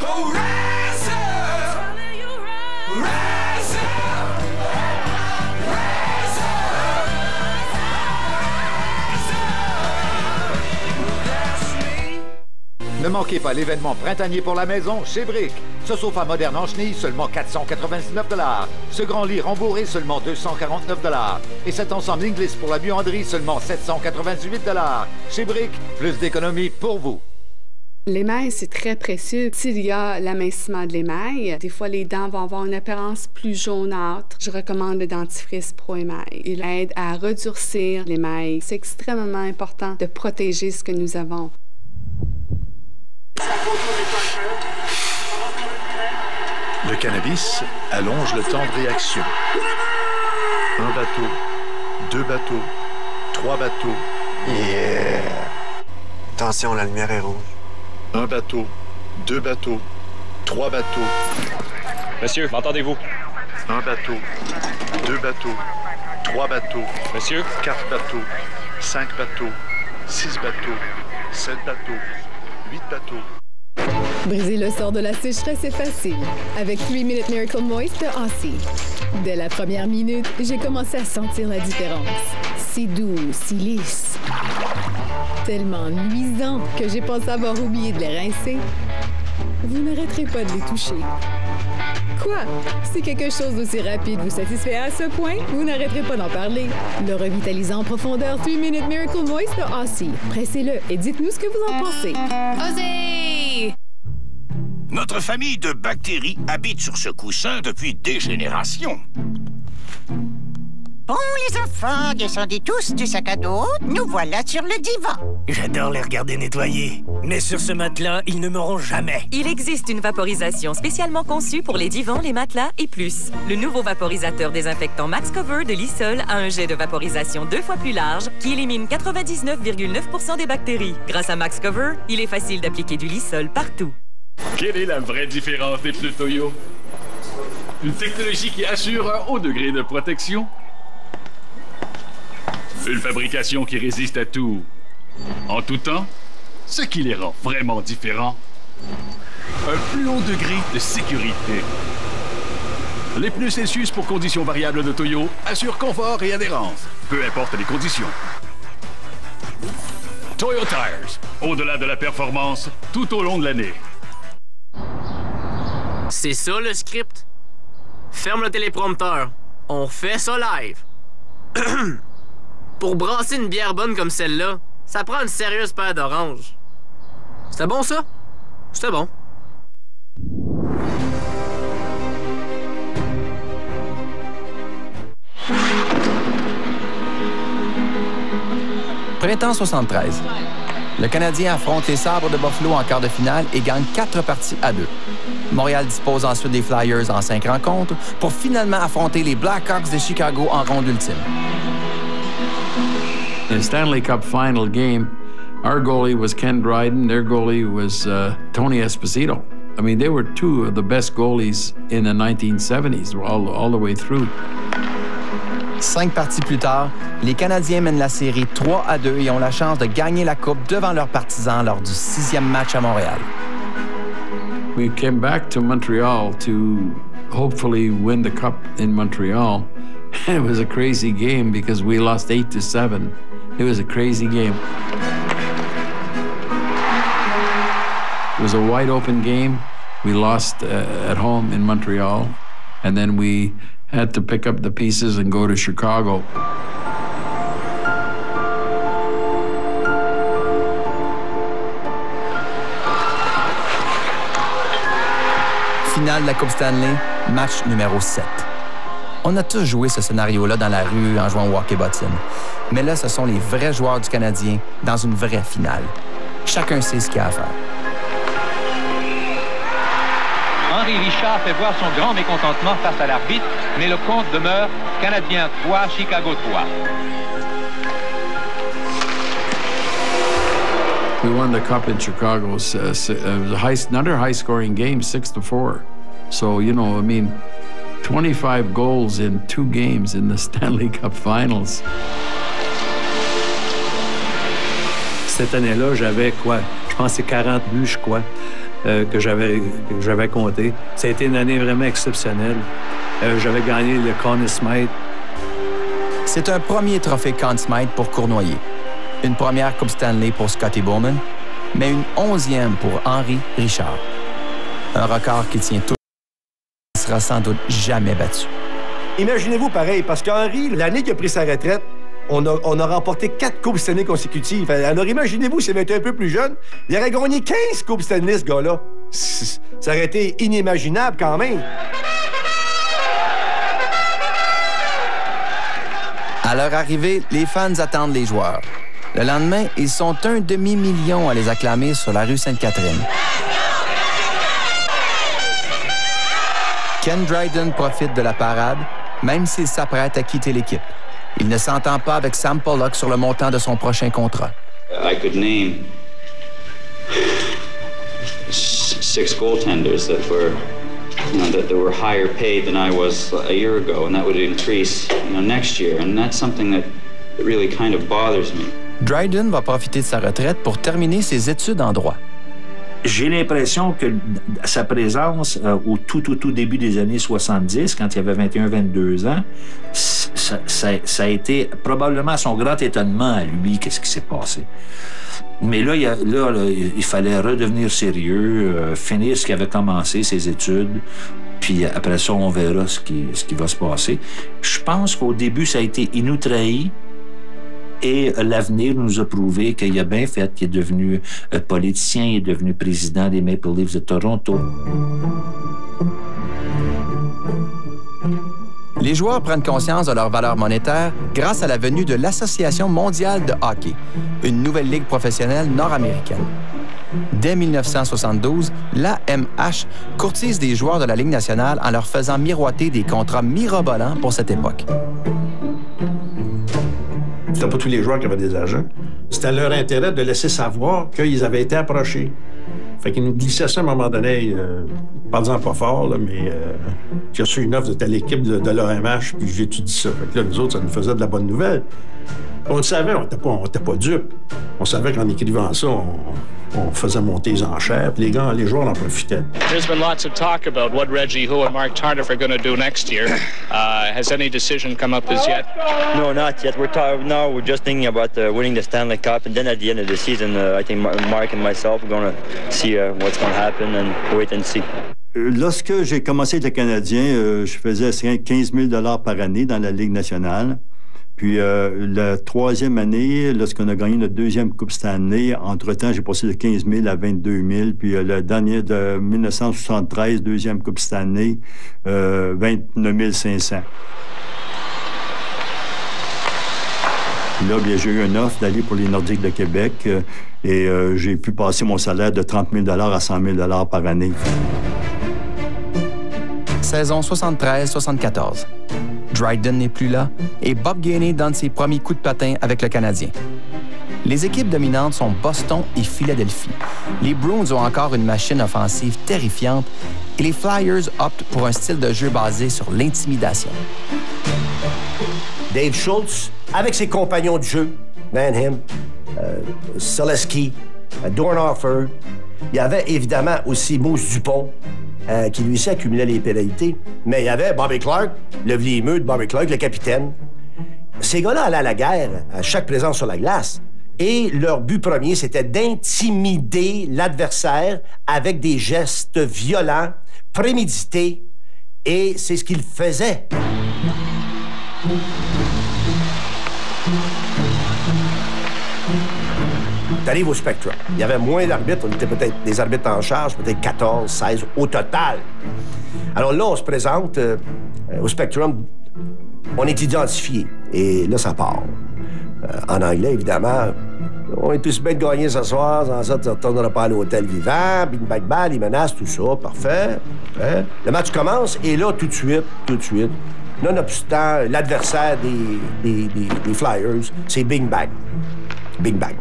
Oh, rise up. Rise up. Rise up. Ne manquez pas l'événement printanier pour la maison chez Brick. Ce sofa moderne en chenille, seulement 499 $. Ce grand lit rembourré, seulement 249 $. Et cet ensemble Inglis pour la buanderie, seulement 798 $. Chez Brick, plus d'économies pour vous. L'émail, c'est très précieux. S'il y a l'amincissement de l'émail, des fois, les dents vont avoir une apparence plus jaunâtre. Je recommande le dentifrice Pro Émail. Il aide à redurcir l'émail. C'est extrêmement important de protéger ce que nous avons. Le cannabis allonge le temps de réaction. 1 bateau, 2 bateaux, 3 bateaux. Yeah! Attention, la lumière est rouge. 1 bateau, 2 bateaux, 3 bateaux. Monsieur, m'entendez-vous? 1 bateau, 2 bateaux, 3 bateaux. Monsieur? 4 bateaux, 5 bateaux, 6 bateaux, 7 bateaux, 8 bateaux. Briser le sort de la sécheresse est facile avec 3 Minute Miracle Moist de Aussie. Dès la première minute, j'ai commencé à sentir la différence. Si doux, si lisse. Tellement luisant que j'ai pensé avoir oublié de les rincer. Vous n'arrêterez pas de les toucher. Quoi? Si quelque chose d'aussi rapide vous satisfait à ce point, vous n'arrêterez pas d'en parler. Le revitalisant en profondeur 3 Minute Miracle Moist de Aussie. Pressez-le et dites-nous ce que vous en pensez. Osez! Notre famille de bactéries habite sur ce coussin depuis des générations. Bon, les enfants, descendez tous du sac à dos. Nous voilà sur le divan. J'adore les regarder nettoyer. Mais sur ce matelas, ils ne m'auront jamais. Il existe une vaporisation spécialement conçue pour les divans, les matelas et plus. Le nouveau vaporisateur désinfectant Max Cover de Lysol a un jet de vaporisation 2 fois plus large qui élimine 99,9% des bactéries. Grâce à Max Cover, il est facile d'appliquer du Lysol partout. Quelle est la vraie différence des pneus Toyo? Une technologie qui assure un haut degré de protection. Une fabrication qui résiste à tout, en tout temps, ce qui les rend vraiment différents. Un plus haut degré de sécurité. Les pneus Celsius pour conditions variables de Toyo assurent confort et adhérence, peu importe les conditions. Toyo Tires, au-delà de la performance, tout au long de l'année. C'est ça le script? Ferme le téléprompteur. On fait ça live. Pour brasser une bière bonne comme celle-là, ça prend une sérieuse paire d'oranges. C'était bon, ça? C'était bon. Printemps 73. Le Canadien affronte les Sabres de Buffalo en quart de finale et gagne 4 parties à 2. Montréal dispose ensuite des Flyers en 5 rencontres pour finalement affronter les Blackhawks de Chicago en ronde ultime. In the Stanley Cup final game, our goalie was Ken Dryden. Their goalie was Tony Esposito. I mean, they were two of the best goalies in the 1970s, all the way through. 5 parties plus tard, les Canadiens mènent la série 3-2 et ont la chance de gagner la Coupe devant leurs partisans lors du 6e match à Montréal. We came back to Montreal to hopefully win the Cup in Montreal. It was a crazy game because we lost 8-7. It was a crazy game. It was a wide open game. We lost at home in Montreal, and then we had to pick up the pieces and go to Chicago. Finale de la Coupe Stanley, match numéro 7. On a tous joué ce scénario-là dans la rue en jouant au hockey-bottine. Mais là, ce sont les vrais joueurs du Canadien dans une vraie finale. Chacun sait ce qu'il y a à faire. Henri Richard fait voir son grand mécontentement face à l'arbitre, mais le compte demeure Canadien 3, Chicago 3. We won the cup in Chicago. It was another high-scoring game, 6-4. So, you know, I mean, 25 goals in 2 games in the Stanley Cup Finals. Cette année-là, j'avais quoi? Je pense que c'est 40 buts, je crois, que j'avais compté. Ça a été une année vraiment exceptionnelle. J'avais gagné le Conn Smythe. C'est un premier trophée Conn Smythe pour Cournoyer. Une première Coupe Stanley pour Scotty Bowman, mais une 11e pour Henri Richard. Un record qui tient tout ne sera sans doute jamais battu. Imaginez-vous pareil, parce qu'Henri, l'année qu'il a pris sa retraite, on a remporté 4 Coupes Stanley consécutives. Alors imaginez-vous, s'il avait été un peu plus jeune, il aurait gagné 15 Coupes Stanley, ce gars-là. Ça aurait été inimaginable quand même. À leur arrivée, les fans attendent les joueurs. Le lendemain, ils sont 1 demi-million à les acclamer sur la rue Sainte-Catherine. Ken Dryden profite de la parade, même s'il s'apprête à quitter l'équipe. Il ne s'entend pas avec Sam Pollock sur le montant de son prochain contrat. I could name 6 goaltenders that were higher paid than I was a year ago, and that would increase, next year, and that's something that really kind of bothers me. Dryden va profiter de sa retraite pour terminer ses études en droit. J'ai l'impression que sa présence au tout début des années 70, quand il avait 21-22 ans, ça a été probablement son grand étonnement à lui, qu'est-ce qui s'est passé. Mais là, il fallait redevenir sérieux, finir ce qu'il avait commencé, ses études, puis après ça, on verra ce qui va se passer. Je pense qu'au début, ça a été il nous trahit. Et l'avenir nous a prouvé qu'il a bien fait, qu'il est devenu politicien, il est devenu président des Maple Leafs de Toronto. Les joueurs prennent conscience de leur valeur monétaire grâce à la venue de l'Association mondiale de hockey, une nouvelle ligue professionnelle nord-américaine. Dès 1972, l'AMH courtise des joueurs de la Ligue nationale en leur faisant miroiter des contrats mirobolants pour cette époque. C'était pas tous les joueurs qui avaient des agents. C'était leur intérêt de laisser savoir qu'ils avaient été approchés. Fait qu'ils nous glissaient ça à un moment donné, parle-en pas fort, là, mais j'ai reçu une offre de telle équipe de l'AMH, puis j'ai étudié ça. Fait que là, nous autres, ça nous faisait de la bonne nouvelle. On le savait, on n'était pas dupes. On savait qu'en écrivant ça, on faisait monter les enchères, puis les joueurs en profitaient. There's been lots of talk about what Reggie Hu and Mark Tardif are going to do next year. Has any decision come up as yet? No, not yet. We're just thinking about winning the Stanley Cup, and then at the end of the season, I think Mark and myself are going to see what's going to happen and wait and see. Lorsque j'ai commencé avec le Canadien, je faisais 15 000 $ par année dans la Ligue nationale. Puis la troisième année, lorsqu'on a gagné notre deuxième Coupe Stanley, entre-temps, j'ai passé de 15 000 à 22 000. Puis le dernier de 1973, deuxième Coupe Stanley, 29 500. Là, bien, j'ai eu une offre d'aller pour les Nordiques de Québec et j'ai pu passer mon salaire de 30 000 $ à 100 000 $ par année. Saison 73-74. Dryden n'est plus là et Bob Gainey donne ses premiers coups de patin avec le Canadien. Les équipes dominantes sont Boston et Philadelphie. Les Bruins ont encore une machine offensive terrifiante et les Flyers optent pour un style de jeu basé sur l'intimidation. Dave Schultz, avec ses compagnons de jeu, Manheim, Selesky, Dornhofer, il y avait évidemment aussi Mousse Dupont, qui lui aussi accumulait les pénalités. Mais il y avait Bobby Clark, le vlimeux de Bobby Clark, le capitaine. Ces gars-là allaient à la guerre à chaque présence sur la glace. Et leur but premier, c'était d'intimider l'adversaire avec des gestes violents, prémédités. Et c'est ce qu'ils faisaient. T'arrives au Spectrum. Il y avait moins d'arbitres. On était peut-être des arbitres en charge, peut-être 14, 16 au total. Alors là, on se présente au Spectrum. On est identifié. Et là, ça part. En anglais, évidemment. On est tous bien de gagner ce soir. Sans ça, tu ne retourneras pas à l'hôtel vivant. Bing, bang, bang, les menaces, tout ça. Parfait. Hein? Le match commence et là, tout de suite, nonobstant l'adversaire des Flyers, c'est bing bang. Bing bang.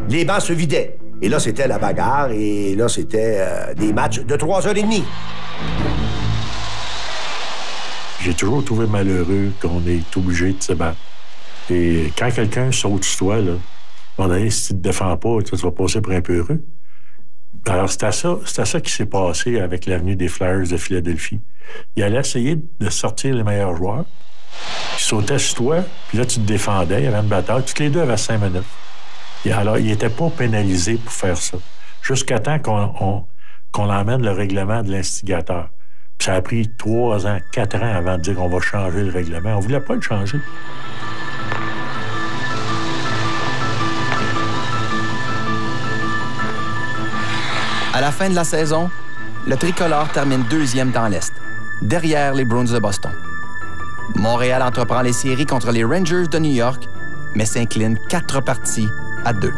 Les bancs se vidaient. Et là, c'était la bagarre et là, c'était des matchs de 3h30. J'ai toujours trouvé malheureux qu'on est obligé de se battre. Et quand quelqu'un saute sur toi, là, à un moment donné, si tu te défends pas, tu vas passer pour un peu heureux. Alors, c'était ça qui s'est passé avec l'avenue des Flyers de Philadelphie. Il allait essayer de sortir les meilleurs joueurs. Il sautait sur toi, puis là, tu te défendais, il y avait une bataille. Toutes les deux avaient 5 minutes. Et alors, il n'était pas pénalisé pour faire ça. Jusqu'à temps qu'on emmène le règlement de l'instigateur. Puis ça a pris 3 ans, 4 ans avant de dire qu'on va changer le règlement. On ne voulait pas le changer. À la fin de la saison, le tricolore termine 2e dans l'Est, derrière les Bruins de Boston. Montréal entreprend les séries contre les Rangers de New York, mais s'incline 4 parties à 2.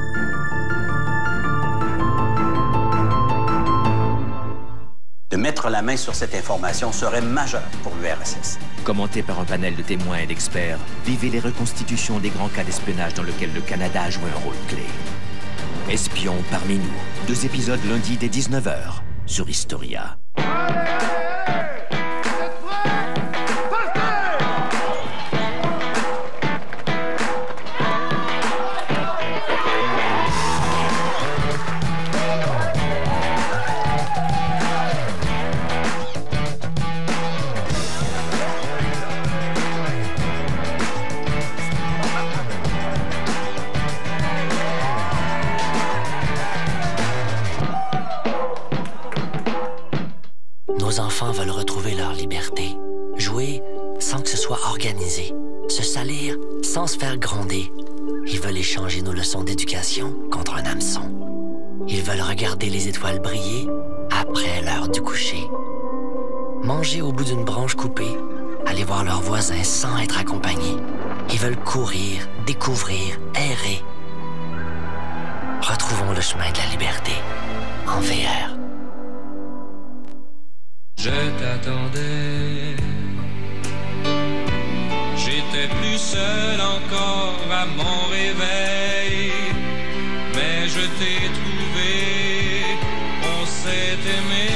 De mettre la main sur cette information serait majeur pour l'URSS. Commenté par un panel de témoins et d'experts, vivez les reconstitutions des grands cas d'espionnage dans lesquels le Canada a joué un rôle clé. Espions parmi nous. 2 épisodes lundi dès 19h sur Historia. Nos enfants veulent retrouver leur liberté. Jouer sans que ce soit organisé. Se salir sans se faire gronder. Ils veulent échanger nos leçons d'éducation contre un hameçon. Ils veulent regarder les étoiles briller après l'heure du coucher. Manger au bout d'une branche coupée. Aller voir leurs voisins sans être accompagnés. Ils veulent courir, découvrir, errer. Retrouvons le chemin de la liberté en VR. Je t'attendais. J'étais plus seul encore à mon réveil. Mais je t'ai trouvé, on s'est aimé.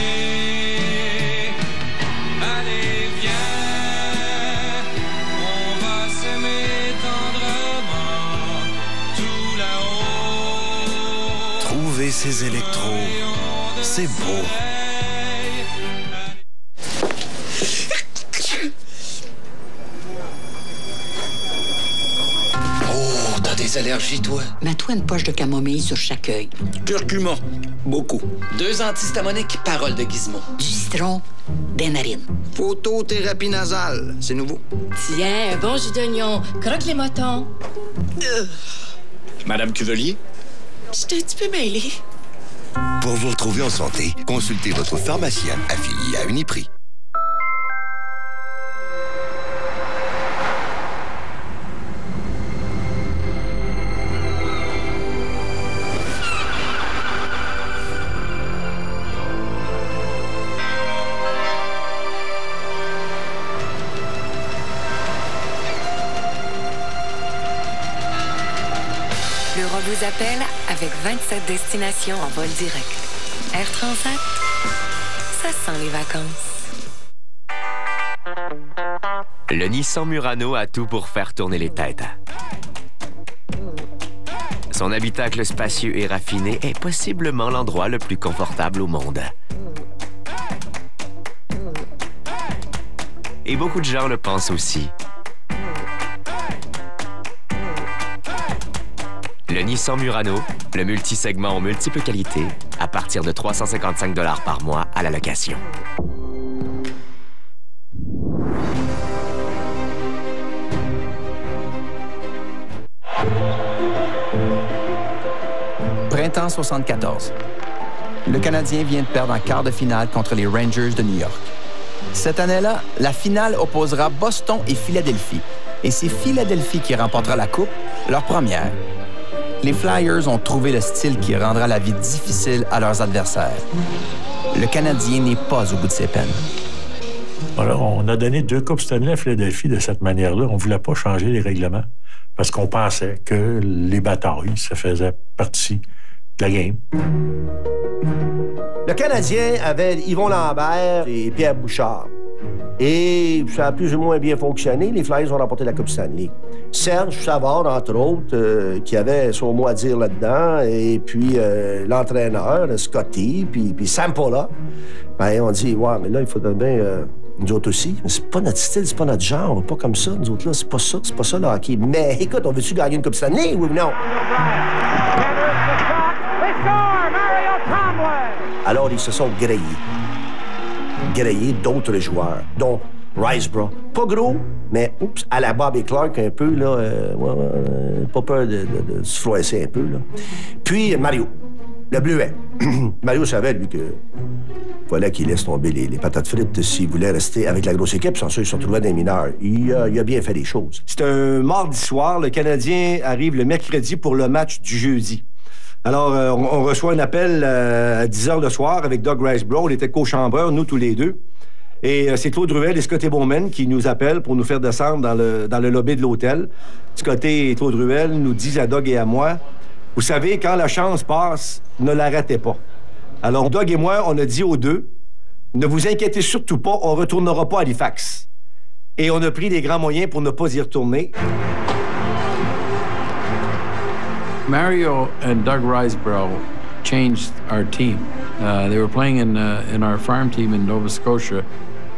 Allez, viens, on va s'aimer tendrement, tout là-haut. Trouver ces électros, c'est beau. Des allergies, toi? Mets-toi une poche de camomille sur chaque œil. Curcuma, beaucoup. 2 antihistamoniques, parole de Gizmo. Du citron, des narines. Photothérapie nasale, c'est nouveau. Tiens, un bon jus d'oignon. Croque les motons. Madame Cuvelier? J'étais un petit peu mêlée. Pour vous retrouver en santé, consultez votre pharmacien affilié à Uniprix. Vous appelle avec 27 destinations en vol direct. Air Transat, ça sent les vacances. Le Nissan Murano a tout pour faire tourner les têtes. Son habitacle spacieux et raffiné est possiblement l'endroit le plus confortable au monde. Et beaucoup de gens le pensent aussi. Le Nissan Murano, le multisegment aux multiples qualités, à partir de 355 $ par mois à la location. Printemps 74. Le Canadien vient de perdre en quart de finale contre les Rangers de New York. Cette année-là, la finale opposera Boston et Philadelphie. Et c'est Philadelphie qui remportera la Coupe, leur première. Les Flyers ont trouvé le style qui rendra la vie difficile à leurs adversaires. le Canadien n'est pas au bout de ses peines. Alors, on a donné 2 Coupes Stanley à Philadelphie de cette manière-là. On ne voulait pas changer les règlements parce qu'on pensait que les batailles, ça faisait partie de la game. Le Canadien avait Yvon Lambert et Pierre Bouchard. Et ça a plus ou moins bien fonctionné. Les Flyers ont remporté la Coupe Stanley. Serge Savard, entre autres, qui avait son mot à dire là-dedans, et puis l'entraîneur, Scotty, puis Sam Pollock. Ben, on dit, ouais, mais là, il faudrait bien... nous autres aussi. Mais c'est pas notre style, c'est pas notre genre. Pas comme ça, nous autres, là. C'est pas ça, le hockey. Mais écoute, on veut-tu gagner une Coupe Stanley, oui ou non? Alors, ils se sont grillés d'autres joueurs, dont Riceborough. Pas gros, mais à la Bobby Clark un peu, là. Pas peur de se froisser un peu, là. Puis Mario, le bleuet. Mario savait, lui, que fallait qu'il laisse tomber les patates frites s'il voulait rester avec la grosse équipe. Sans ça, il se retrouvait dans les mineurs. Il a bien fait les choses. C'est un mardi soir. Le Canadien arrive le mercredi pour le match du jeudi. Alors, on reçoit un appel à 10 h le soir avec Doug Riceborough. On était co-chambreurs, nous tous les deux. Et c'est Claude Ruel et Scotty Bowman qui nous appellent pour nous faire descendre dans le lobby de l'hôtel. Scotty et Claude Ruel nous disent à Doug et à moi, « Vous savez, quand la chance passe, ne l'arrêtez pas. » Alors, Doug et moi, on a dit aux deux, « Ne vous inquiétez surtout pas, on ne retournera pas à Halifax. » Et on a pris les grands moyens pour ne pas y retourner. Mario and Doug Riceborough changed our team. They were playing in our farm team in Nova Scotia,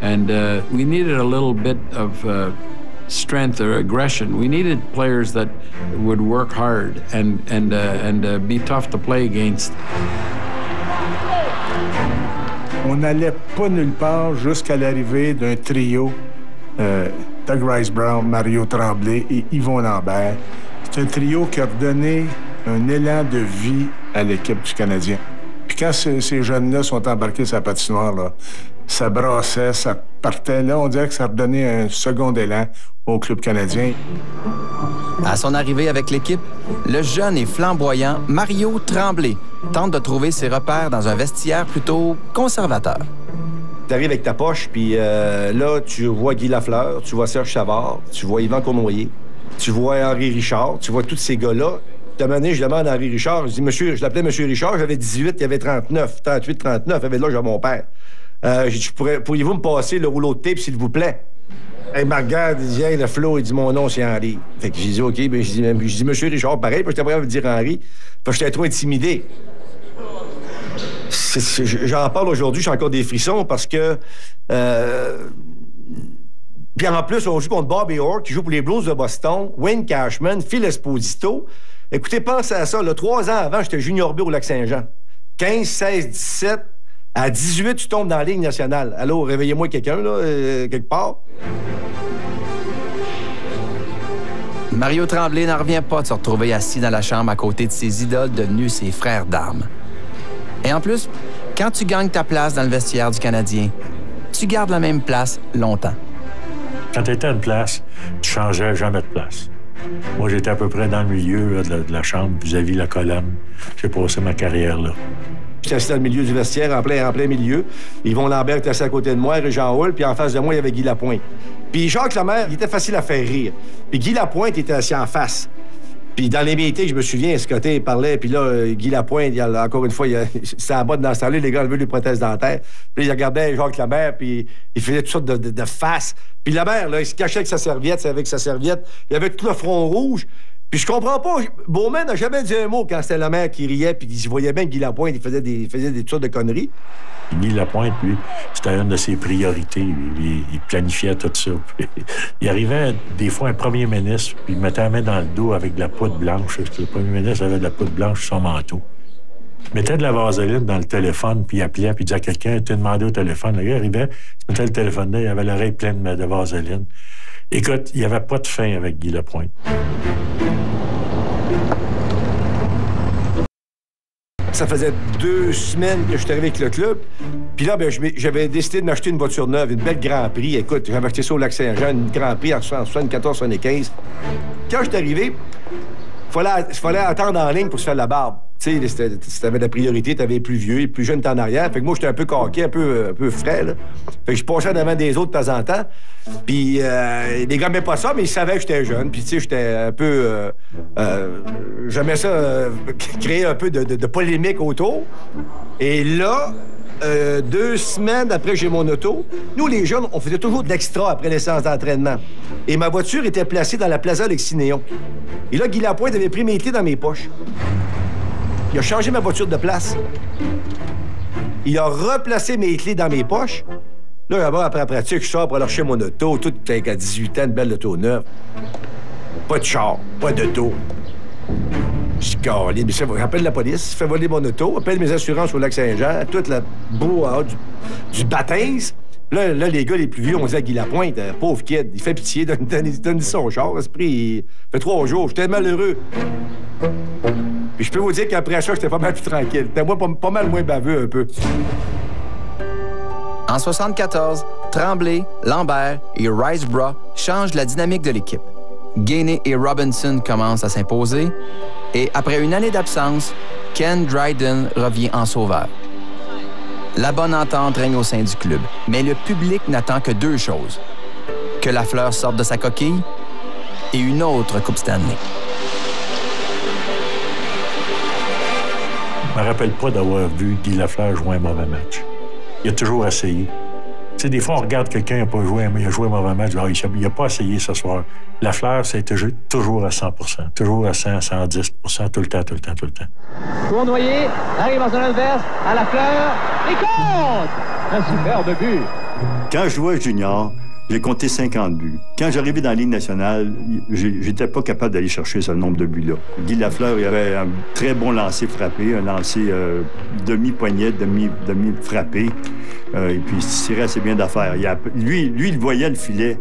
and we needed a little bit of strength or aggression. We needed players that would work hard and be tough to play against. On n'allait pas nulle part jusqu'à l'arrivée d'un trio, Doug Riceborough, Mario Tremblay et Yvon Lambert. C'est un trio qui a redonné un élan de vie à l'équipe du Canadien. Puis quand ces jeunes-là sont embarqués sur la patinoire, là, ça brassait, ça partait. Là, on dirait que ça redonnait un second élan au club canadien. À son arrivée avec l'équipe, le jeune et flamboyant Mario Tremblay tente de trouver ses repères dans un vestiaire plutôt conservateur. T'arrives avec ta poche, puis là, tu vois Guy Lafleur, tu vois Serge Savard, tu vois Yvan Cournoyer, tu vois Henri Richard, tu vois tous ces gars-là. De manière, je demande à Henri Richard, je dis, monsieur, je l'appelais monsieur Richard, j'avais 18, il y avait 39, 38, 39, il avait l'âge de mon père. J'ai dit, pourriez-vous me passer le rouleau de tape, s'il vous plaît? Il me regarde, il dit, hey, le Flo, il dit, mon nom, c'est Henri. Fait que j'ai dit, OK, ben, je dis, monsieur Richard, pareil, puis j'étais prêt à vous dire Henri, parce que j'étais trop intimidé. J'en parle aujourd'hui, j'ai encore des frissons, parce que... Puis en plus, on joue contre Bobby Orr, qui joue pour les Blues de Boston, Wayne Cashman, Phil Esposito. Écoutez, pensez à ça. Là, 3 ans avant, j'étais junior B au Lac-Saint-Jean. 15, 16, 17. À 18, tu tombes dans la Ligue nationale. Allô, réveillez-moi quelqu'un, là, quelque part. Mario Tremblay n'en revient pas de se retrouver assis dans la chambre à côté de ses idoles devenus ses frères d'armes. Et en plus, quand tu gagnes ta place dans le vestiaire du Canadien, tu gardes la même place longtemps. Quand tu étais à une place, tu changeais jamais de place. Moi, j'étais à peu près dans le milieu là, de la chambre, vis-à-vis la colonne. J'ai passé ma carrière là. J'étais assis dans le milieu du vestiaire, en plein milieu. Yvon Lambert était assis à côté de moi, et Jean Houle, puis en face de moi, il y avait Guy Lapointe. Puis Jacques Lemaire, il était facile à faire rire. Puis Guy Lapointe était assis en face. Puis dans les meetings, je me souviens, Scotty parlait, puis là, Guy Lapointe, encore une fois, c'était à mode dans ce temps-là, les gars enlevaient les prothèses dentaires. Puis il regardait Jacques Lemaire, puis il faisait toutes sortes de faces. Puis Lemaire, là, il se cachait avec sa serviette, il avait tout le front rouge. Puis je comprends pas, Bowman n'a jamais dit un mot quand c'était Lemaire qui riait, puis il voyait bien que Guy Lapointe, il faisait des toutes sortes de conneries. Guy Lapointe, lui, c'était une de ses priorités. Il planifiait tout ça. Il arrivait des fois un premier ministre, puis il mettait la main dans le dos avec de la poudre blanche. Le premier ministre avait de la poudre blanche sur son manteau. Il mettait de la vaseline dans le téléphone, puis il appelait, puis il disait à quelqu'un, il t'a demandé au téléphone. Le gars arrivait, il mettait le téléphone là, il avait l'oreille pleine de vaseline. Écoute, il n'y avait pas de fin avec Guy Lapointe. Ça faisait 2 semaines que j'étais arrivé avec le club. Puis là, ben, j'avais décidé de m'acheter une voiture neuve, une belle Grand Prix. Écoute, j'avais acheté ça au Lac-Saint-Jean, une Grand Prix en 74-75. Quand j'étais arrivé, il fallait attendre en ligne pour se faire la barbe. Tu sais, si t'avais la priorité, t'avais les plus vieux, les plus jeunes t'en arrière. Fait que moi, j'étais un peu coquet, un peu frais, là. Fait que je passais devant des autres de temps en temps. Puis les gars n'aimaient pas ça, mais ils savaient que j'étais jeune. Puis tu sais, j'étais un peu... j'aimais ça, créer un peu de polémique autour. Et là... 2 semaines après que j'ai mon auto, nous, les jeunes, on faisait toujours de l'extra après les séances d'entraînement. Et ma voiture était placée dans la Plaza Lexinéon. Et là, Guy Lapointe avait pris mes clés dans mes poches. Il a changé ma voiture de place. Il a replacé mes clés dans mes poches. Là, d'abord, après la pratique, je sors pour aller chercher mon auto, tout avec à 18 ans, une belle auto neuve. Pas de char, pas d'auto. Je dis, Caroline, mais appelle la police, fais voler mon auto, appelle mes assurances au Lac-Saint-Jean, toute la brouhaha du baptême. Là, les gars les plus vieux, on disait à Guy Lapointe, pauvre kid, il fait pitié, donne son char. Esprit, il fait 3 jours, j'étais malheureux. Puis je peux vous dire qu'après ça, j'étais pas mal plus tranquille. J'étais pas mal moins baveux un peu. En 74, Tremblay, Lambert et Riseborough changent la dynamique de l'équipe. Gainey et Robinson commencent à s'imposer et après une année d'absence, Ken Dryden revient en sauveur. La bonne entente règne au sein du club, mais le public n'attend que 2 choses. Que Lafleur sorte de sa coquille et une autre Coupe Stanley. Je me rappelle pas d'avoir vu Guy Lafleur jouer un mauvais match. Il a toujours essayé. Tu sais, des fois, on regarde quelqu'un qui n'a pas joué, mais il a joué un mauvais match. Il n'a pas essayé ce soir. Lafleur, c'était toujours à 100 %, toujours à 100, 110 %, tout le temps. Cournoyer arrive en zone adverse à Lafleur et compte! Un superbe but. Quand je jouais junior, j'ai compté 50 buts. Quand j'arrivais dans la Ligue nationale, j'étais pas capable d'aller chercher ce nombre de buts-là. Guy Lafleur, il avait un très bon lancer frappé, un lancer demi-poignet, demi-frappé. Et puis, il se tirait assez bien d'affaires. Lui, il voyait le filet.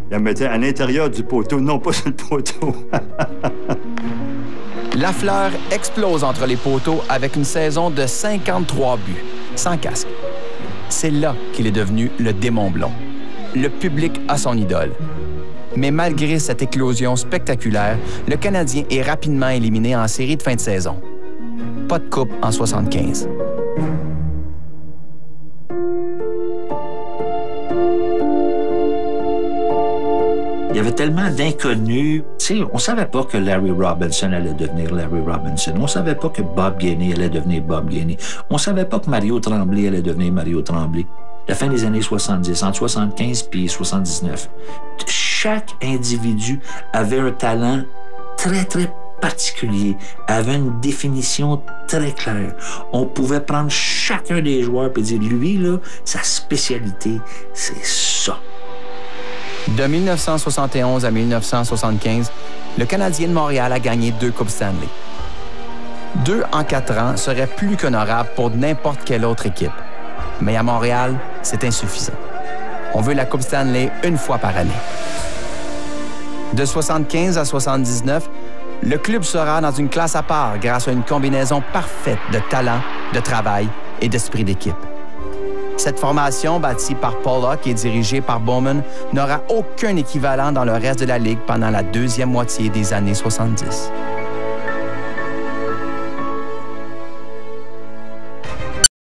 Il le mettait à l'intérieur du poteau, non pas sur le poteau. Lafleur explose entre les poteaux avec une saison de 53 buts, sans casque. C'est là qu'il est devenu le démon blond. Le public a son idole. Mais malgré cette éclosion spectaculaire, le Canadien est rapidement éliminé en série de fin de saison. Pas de coupe en 75. Il y avait tellement d'inconnus. Tu sais, on savait pas que Larry Robinson allait devenir Larry Robinson. On savait pas que Bob Gainey allait devenir Bob Gainey. On savait pas que Mario Tremblay allait devenir Mario Tremblay. La fin des années 70, entre 75 puis 79. Chaque individu avait un talent très, très particulier, avait une définition très claire. On pouvait prendre chacun des joueurs et dire, lui, là, sa spécialité, c'est ça. De 1971 à 1975, le Canadien de Montréal a gagné 2 Coupes Stanley. 2 en 4 ans serait plus qu'honorable pour n'importe quelle autre équipe. Mais à Montréal, c'est insuffisant. On veut la Coupe Stanley une fois par année. De 75 à 79, le club sera dans une classe à part grâce à une combinaison parfaite de talent, de travail et d'esprit d'équipe. Cette formation, bâtie par Pollock et dirigée par Bowman, n'aura aucun équivalent dans le reste de la Ligue pendant la deuxième moitié des années 70.